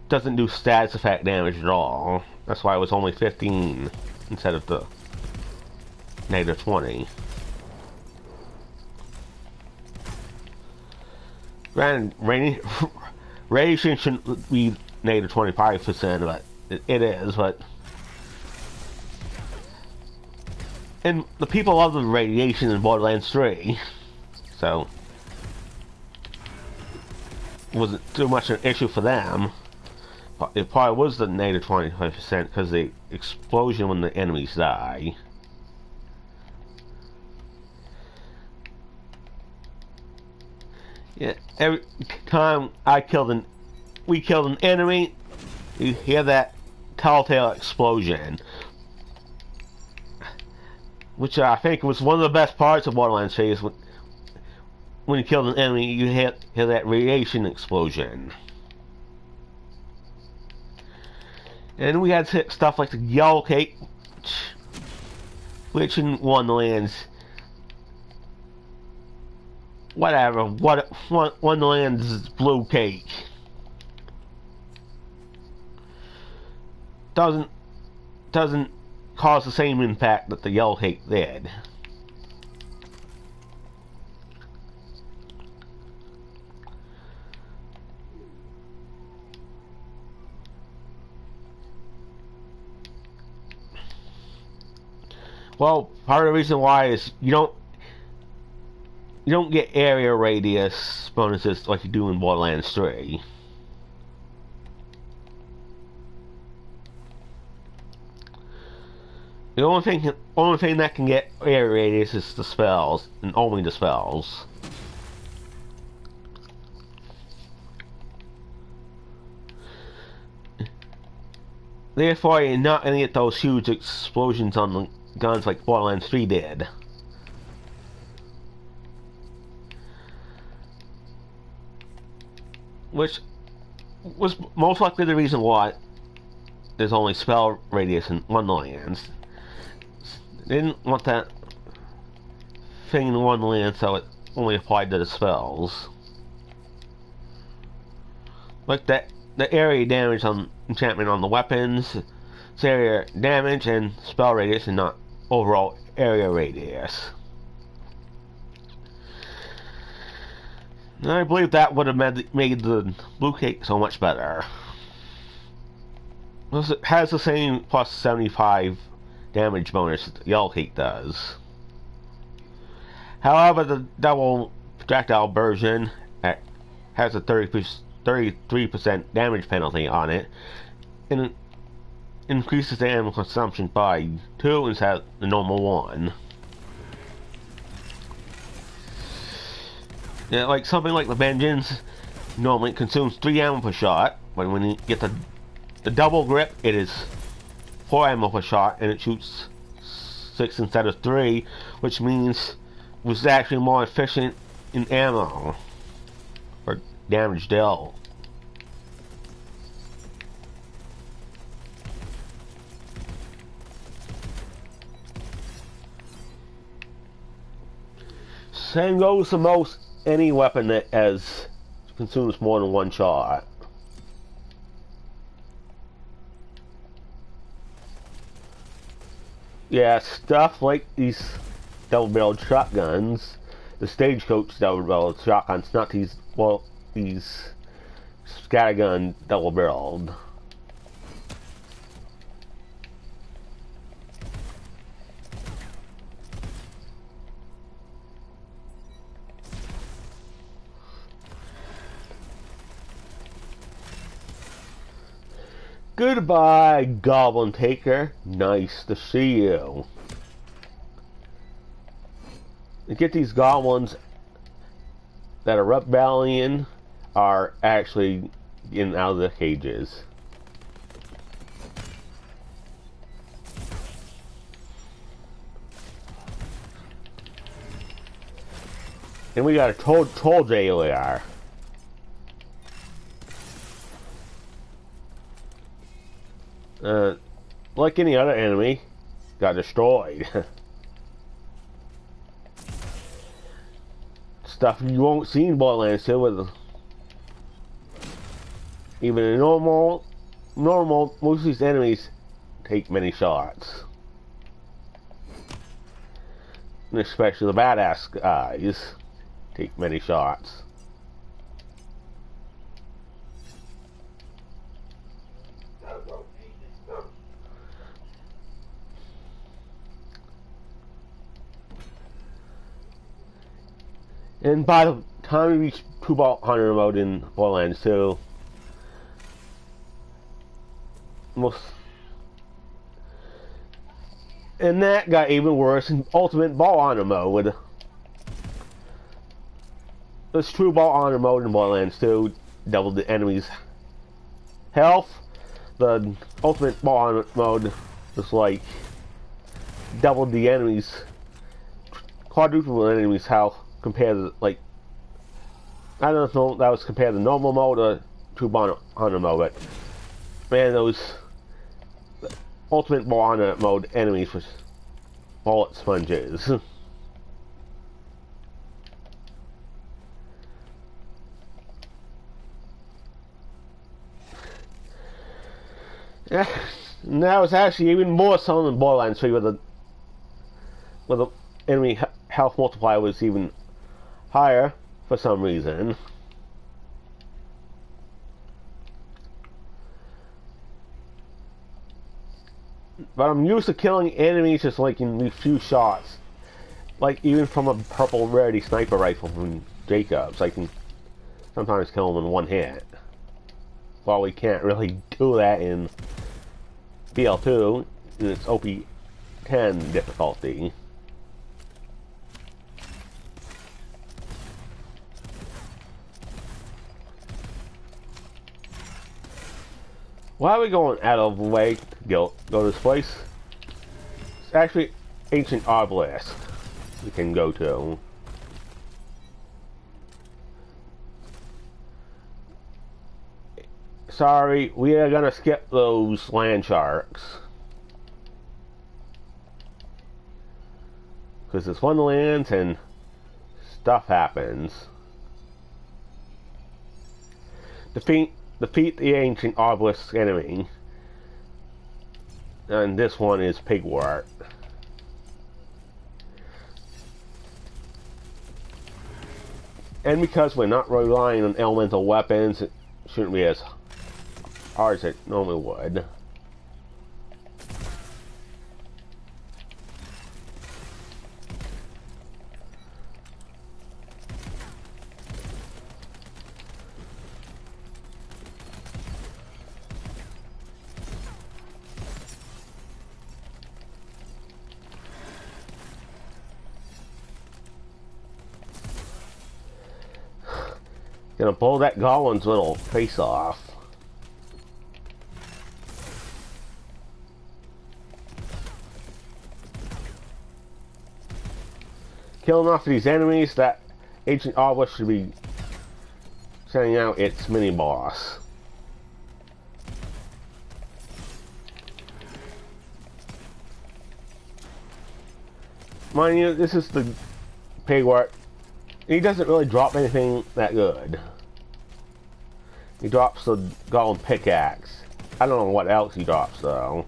doesn't do status effect damage at all. That's why it was only 15 instead of the negative 20. Granted, radiation shouldn't be negative 25%, but it is, but... And the people love the radiation in Borderlands 3, so... It wasn't too much an issue for them. But it probably was the negative 25% because of the explosion when the enemies die. Yeah, every time I killed an we killed an enemy, you hear that telltale explosion. Which I think was one of the best parts of Borderlands phase. When you killed an enemy, you hear that radiation explosion. And we had stuff like the yellow cake, which in Wonderlands, whatever, Wonderlands is blue cake. Doesn't cause the same impact that the yellow cake did. Well, part of the reason why is you don't get area radius bonuses like you do in Borderlands 3. The only thing that can get area radius is the spells, and only the spells. Therefore, you're not gonna get those huge explosions on the guns like Borderlands 3 did. Which was most likely the reason why there's only spell radius in Wonderlands. They didn't want that thing in Wonderlands, so it only applied to the spells. Like the area damage on enchantment on the weapons, it's area damage and spell radius and not overall area radius. And I believe that would have made the blue cake so much better. Because it has the same plus 75 damage bonus that the yellow cake does. However, the double projectile version has a 33% damage penalty on it, and it increases the ammo consumption by 2 instead of the normal 1. Yeah, like something like the Vengeance normally consumes 3 ammo per shot, but when you get the double grip, it is 4 ammo per shot, and it shoots 6 instead of 3, which means it was actually more efficient in ammo or damage dealt. Same goes to most any weapon that consumes more than 1 shot. Yeah, stuff like these double-barreled shotguns, the stagecoach double-barreled shotguns, not these, well, these scattergun double-barreled. Goodbye, Goblin Taker. Nice to see you. To get these goblins that are rebellion are actually getting out of the cages. And we got a troll jailer. Like any other enemy, got destroyed. Stuff you won't see in Borderlands 2 with even a normal, most of these enemies take many shots. And especially the badass guys take many shots. And by the time we reach 2-Bolt Hunter mode in Borderlands 2, and that got even worse in Ultimate Bolt Hunter mode. This True Bolt Hunter mode in Borderlands 2 doubled the enemies' health, the ultimate ball mode is like double the enemies, quadruple the enemies' health compared to, like, I don't know if that was compared to normal mode or to hunter mode, but man, those ultimate ball hunter mode enemies was bullet sponges. Yeah, and that was actually even more so than Borderlands 3, where the enemy health multiplier was even higher for some reason. But I'm used to killing enemies just like in these few shots. Like even from a purple rarity sniper rifle from Jacobs, I can sometimes kill them in one hit. While we can't really do that in BL2 in its OP10 difficulty. Why are we going out of the way to go to this place? It's actually ancient obelisk we can go to. Sorry, we are gonna skip those land sharks. Because it's Wonderlands and stuff happens. Defeat the ancient obelisk enemy. And this one is pigwort. And because we're not relying on elemental weapons, it shouldn't be as hard as it normally would. Gonna pull that goblin's little face off. Killing off these enemies, that ancient obelisk should be sending out its mini boss. Mind you, this is the pigwort. He doesn't really drop anything that good. He drops the golem pickaxe. I don't know what else he drops though.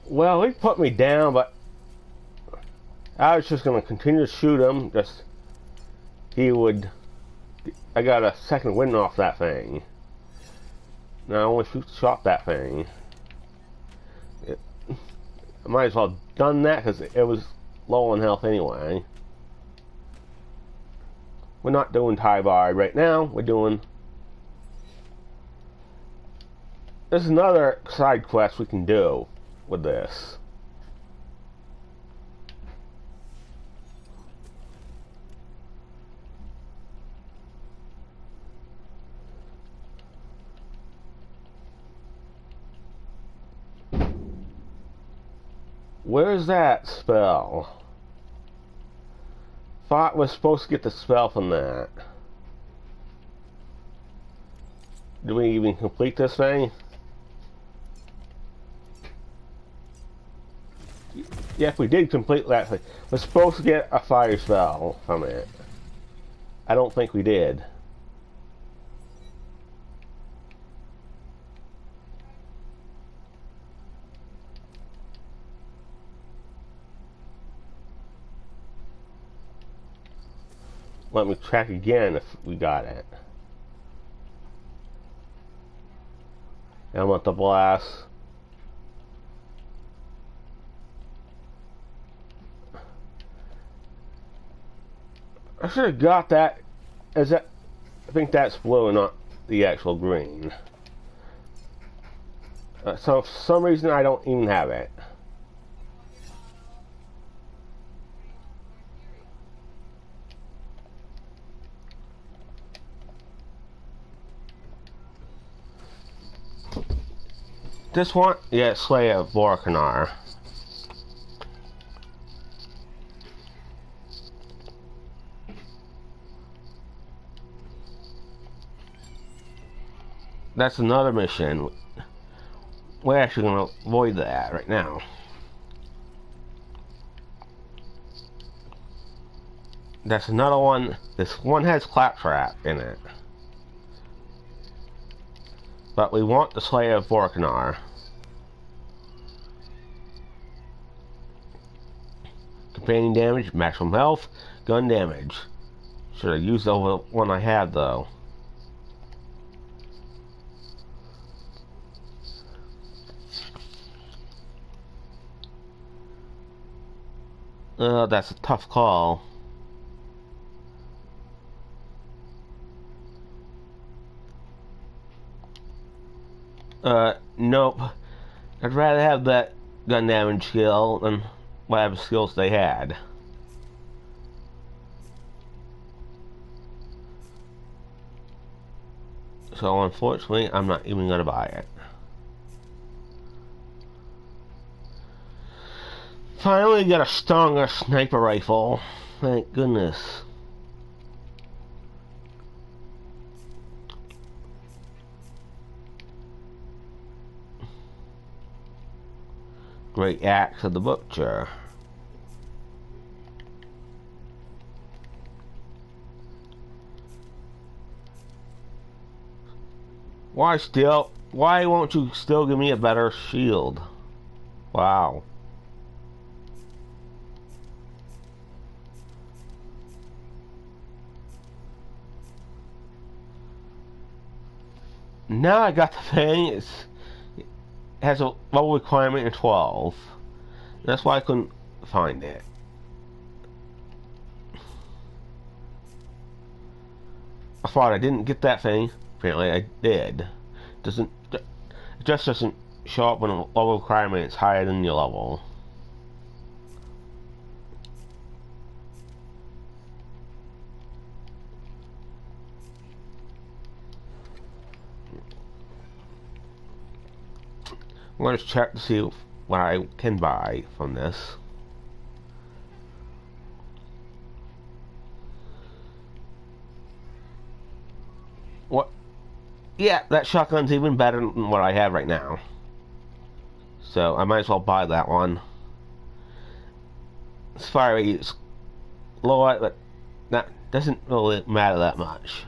Well, he put me down, but I was just going to continue to shoot him. Just, I got a second wind off that thing. Now I only shot that thing. I might as well have done that because it was low on health anyway. We're not doing Thai bar right now. We're doing... There's another side quest we can do with this. Where's that spell? Thought we're supposed to get the spell from that. Do we even complete this thing? Yeah, if we did complete that thing, we're supposed to get a fire spell from it. I don't think we did. let me check again if we got it. Element of Blast. I should have got that. Is that? I think that's blue and not the actual green. So for some reason I don't even have it. This one, yeah, Slayer of Borderlands. That's another mission. We're actually going to avoid that right now. That's another one. This one has Claptrap in it. But we want the Slayer of Borderlands. Companion damage, maximum health, gun damage. Should have used the one I had though. That's a tough call. Nope. I'd rather have that gun damage skill than whatever skills they had. So unfortunately, I'm not even gonna buy it. Finally got a stronger sniper rifle. Thank goodness. Great Axe of the Butcher. Why won't you still give me a better shield? Wow. Now I got the thing. It has a level requirement of 12. That's why I couldn't find it. I thought I didn't get that thing. Apparently I did. It just doesn't show up when a level requirement is higher than your level. I'm going to check to see what I can buy from this. What? Yeah, that shotgun's even better than what I have right now. So I might as well buy that one. Its fire rate is lower, but that doesn't really matter that much.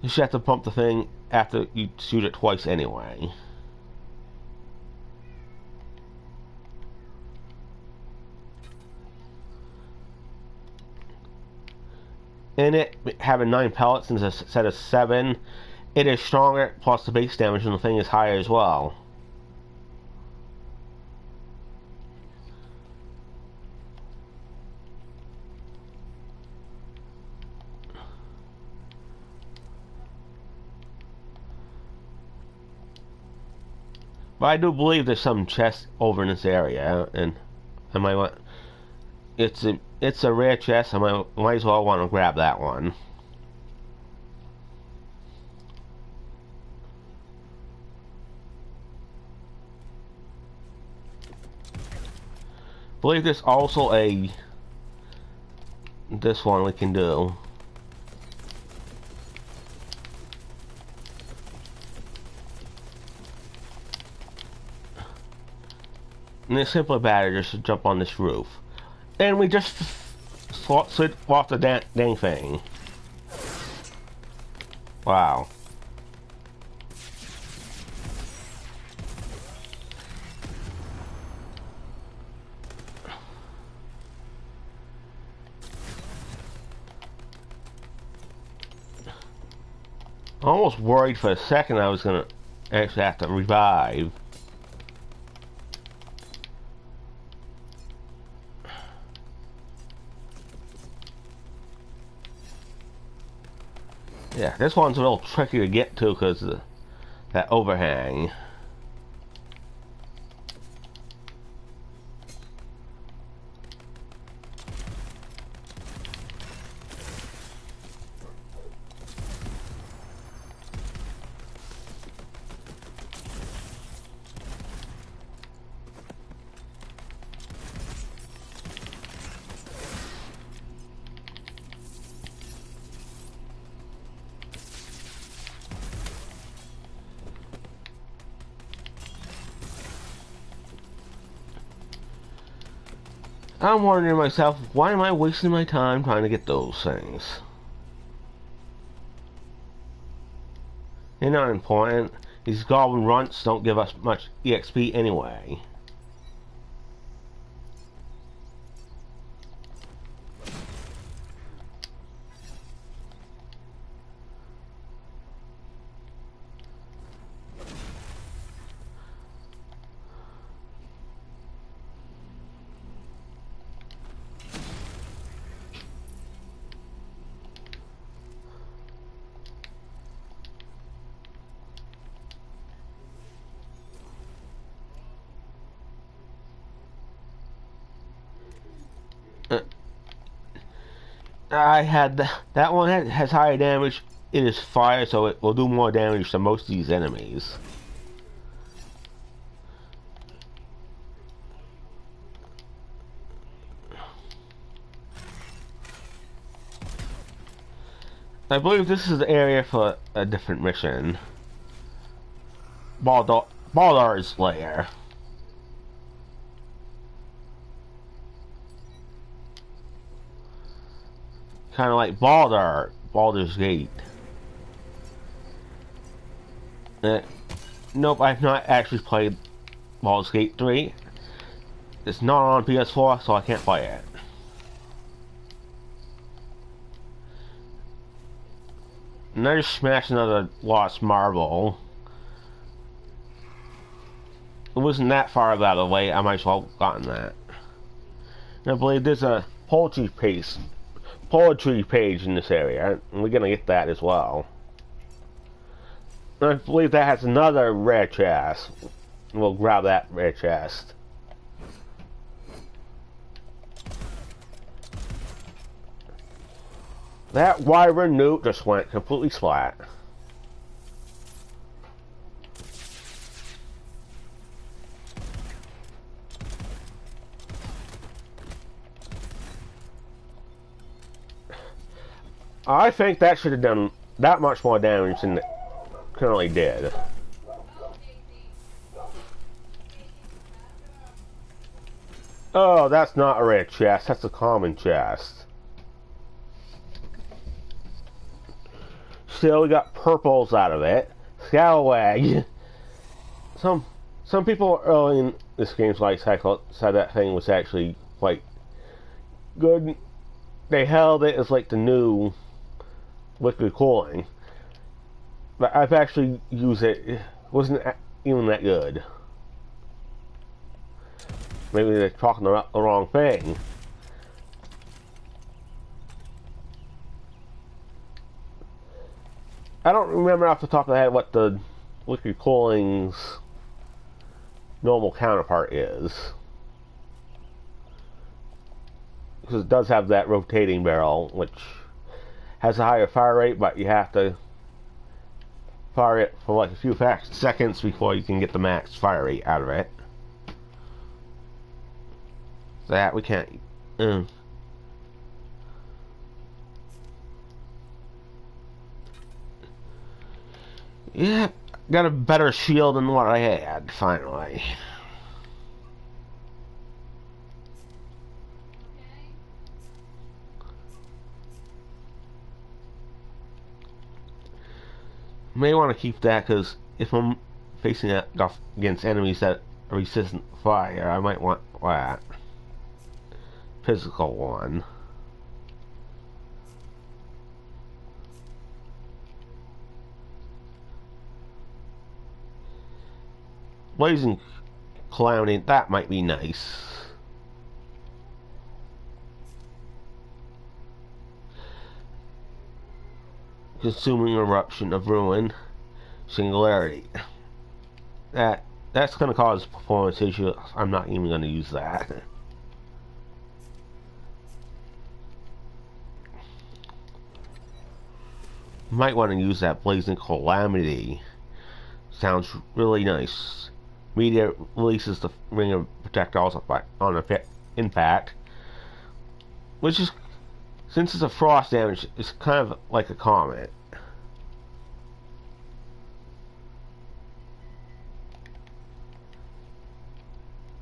You just have to pump the thing after you shoot it twice anyway. In it, having 9 pellets instead of 7, it is stronger, plus the base damage on the thing is higher as well. But I do believe there's some chests over in this area, and I might want... It's a rare chest. I might as well want to grab that one. I believe there's also this one we can do. And it's simply better just to jump on this roof. And we just slid off the dang thing. Wow. Almost worried for a second I was gonna actually have to revive. Yeah, this one's a little tricky to get to because of that overhang. I'm wondering to myself, why am I wasting my time trying to get those things? They're not important. These goblin runts don't give us much EXP anyway. I had that one has higher damage. It is fire, so it will do more damage to most of these enemies. I believe this is the area for a different mission. Baldar's lair. Kind of like Baldur's Gate. Nope, I've not actually played Baldur's Gate 3. It's not on PS4, so I can't play it. And I just smashed another lost marble. It wasn't that far out of the way, I might as well have gotten that. And I believe there's a poetry page in this area, and we're gonna get that as well. And I believe that has another rare chest. We'll grab that rare chest. That wyvern newt just went completely flat. I think that should have done that much more damage than it currently did. Oh, that's not a rare chest, that's a common chest. Still, we got purples out of it. Scalawag. Some people early in this game's life cycle said that thing was actually quite good. They held it as like the new liquid cooling, but I've actually used it. It wasn't even that good. Maybe they're talking the wrong thing. I don't remember off the top of the head what the liquid cooling's normal counterpart is, because it does have that rotating barrel, which has a higher fire rate, but you have to fire it for like a few seconds before you can get the max fire rate out of it. That we can't. Yeah, got a better shield than what I had, finally. May want to keep that, because if I'm facing that against enemies that are resistant to fire, I might want that. Physical one. Blazing Calamity, that might be nice. Consuming Eruption of Ruin, Singularity. That's going to cause performance issues. I'm not even going to use that. Might want to use that Blazing Calamity. Sounds really nice. Media releases the Ring of Projectiles on impact, which is, since it's a frost damage, it's kind of like a comet.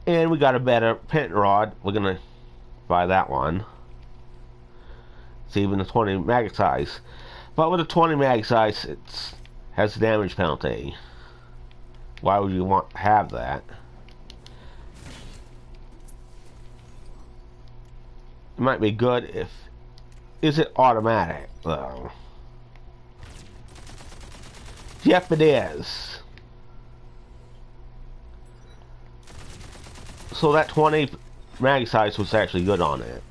And we got a better pent rod. We're gonna buy that one. It's even a 20 mag size, but with a 20 mag size, it has a damage penalty. Why would you want to have that? It might be good if... Is it automatic, though? Yep, it is. So that 20 mag size was actually good on it.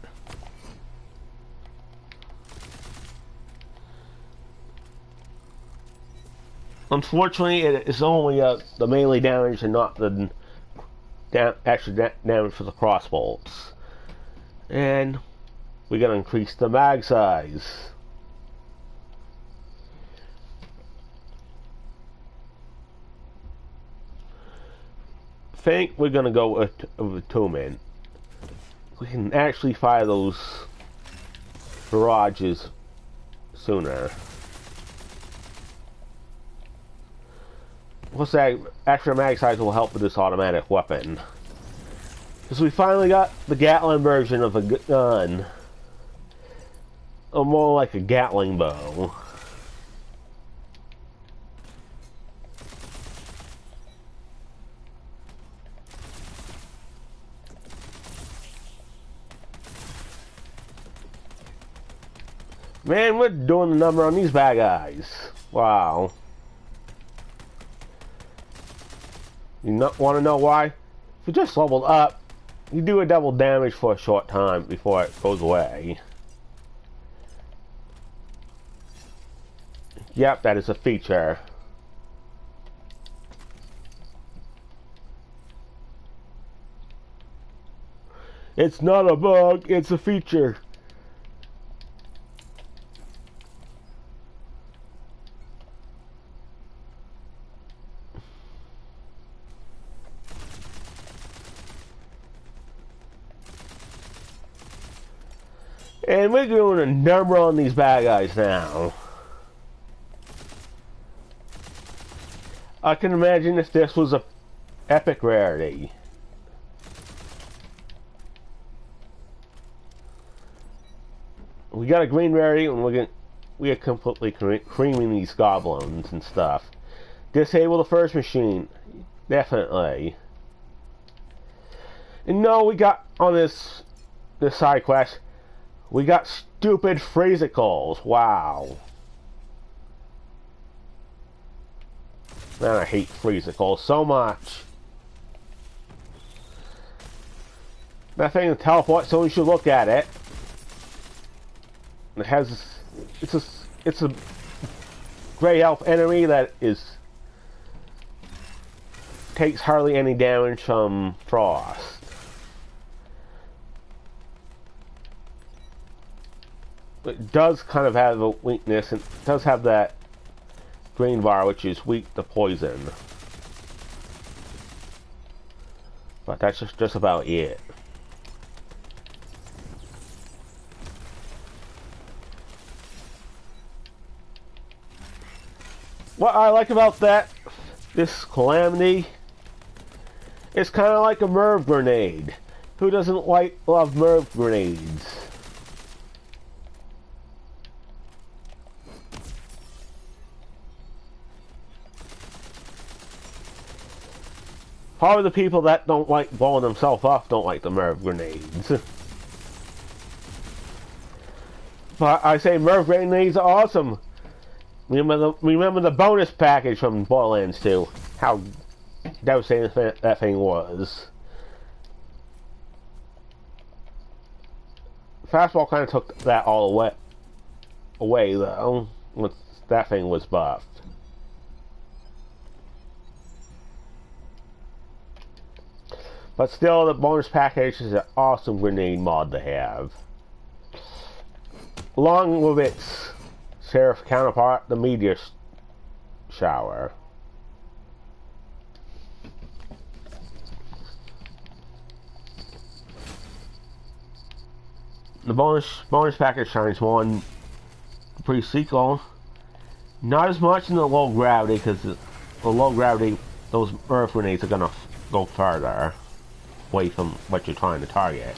Unfortunately, it is only the melee damage and not the extra damage for the crossbolts. And we're going to increase the mag size. I think we're going to go with 2-min. We can actually fire those barrages sooner. Plus that extra mag size will help with this automatic weapon. Because we finally got the Gatling version of a gun. Or more like a Gatling bow. Man, we're doing the number on these bad guys. Wow. You want to know why? If you just leveled up, you do a double damage for a short time before it goes away. Yep, that is a feature. It's not a bug, it's a feature. And we're doing a number on these bad guys now. I can imagine if this was a epic rarity. We got a green rarity and we are completely creaming these goblins and stuff. Disable the first machine. Definitely. And no, we got on this side quest, we got stupid physicals. Wow. Man, I hate physicals so much. That thing teleports, so you should look at it. It has, it's a gray elf enemy that takes hardly any damage from frost. It does kind of have a weakness, and it does have that green bar which is weak to poison. But that's just about it. What I like about this Calamity, it's kind of like a Merv grenade. Who doesn't love Merv grenades? Probably the people that don't like blowing themselves up don't like the Merv grenades. But I say Merv grenades are awesome. Remember the bonus package from Borderlands 2. How devastating that thing was. Fastball kind of took that all away though, once that thing was buffed. But still, the bonus package is an awesome grenade mod to have. Along with its sheriff counterpart, the meteor shower. The bonus package shines more in the pre-sequel. Not as much in the low gravity, because the low gravity, those earth grenades are gonna go further away from what you're trying to target.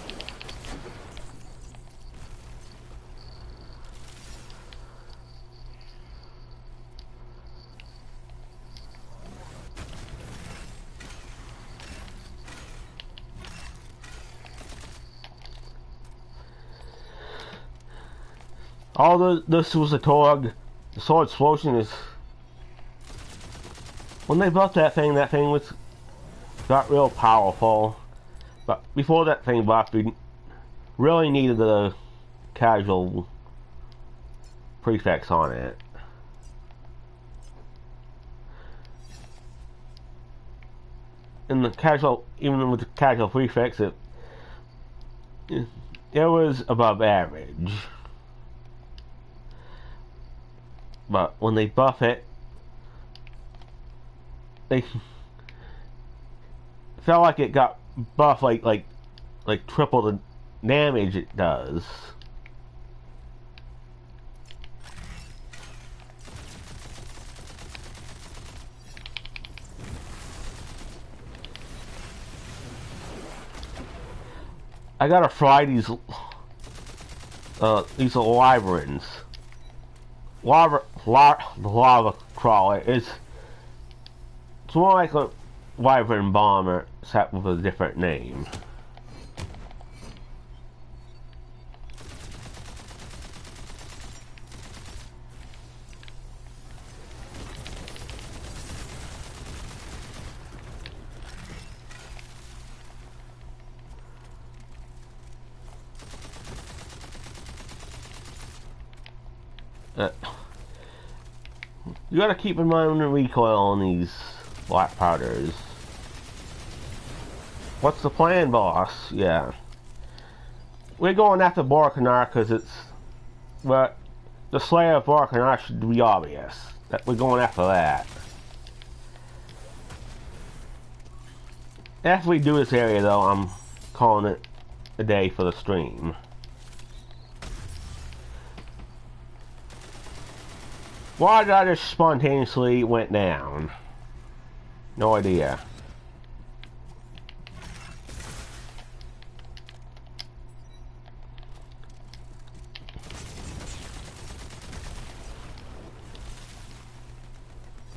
Although this was a Torg, the sword explosion is... When they buffed that thing got real powerful. But before that thing buffed, we really needed the casual prefix on it. And the casual, even with the casual prefix, it was above average. But when they buff it, they felt like it got buffed like triple the damage it does. I gotta fry these wyverns. Lava crawler is... It's more like a wyvern bomber, except with a different name. You gotta keep in mind the recoil on these Blackpowders. What's the plan, boss? Yeah. We're going after Borderlands because it's... But the Slayer of Borderlands should be obvious. That we're going after that. After we do this area though, I'm calling it a day for the stream. Why did I just spontaneously went down? No idea.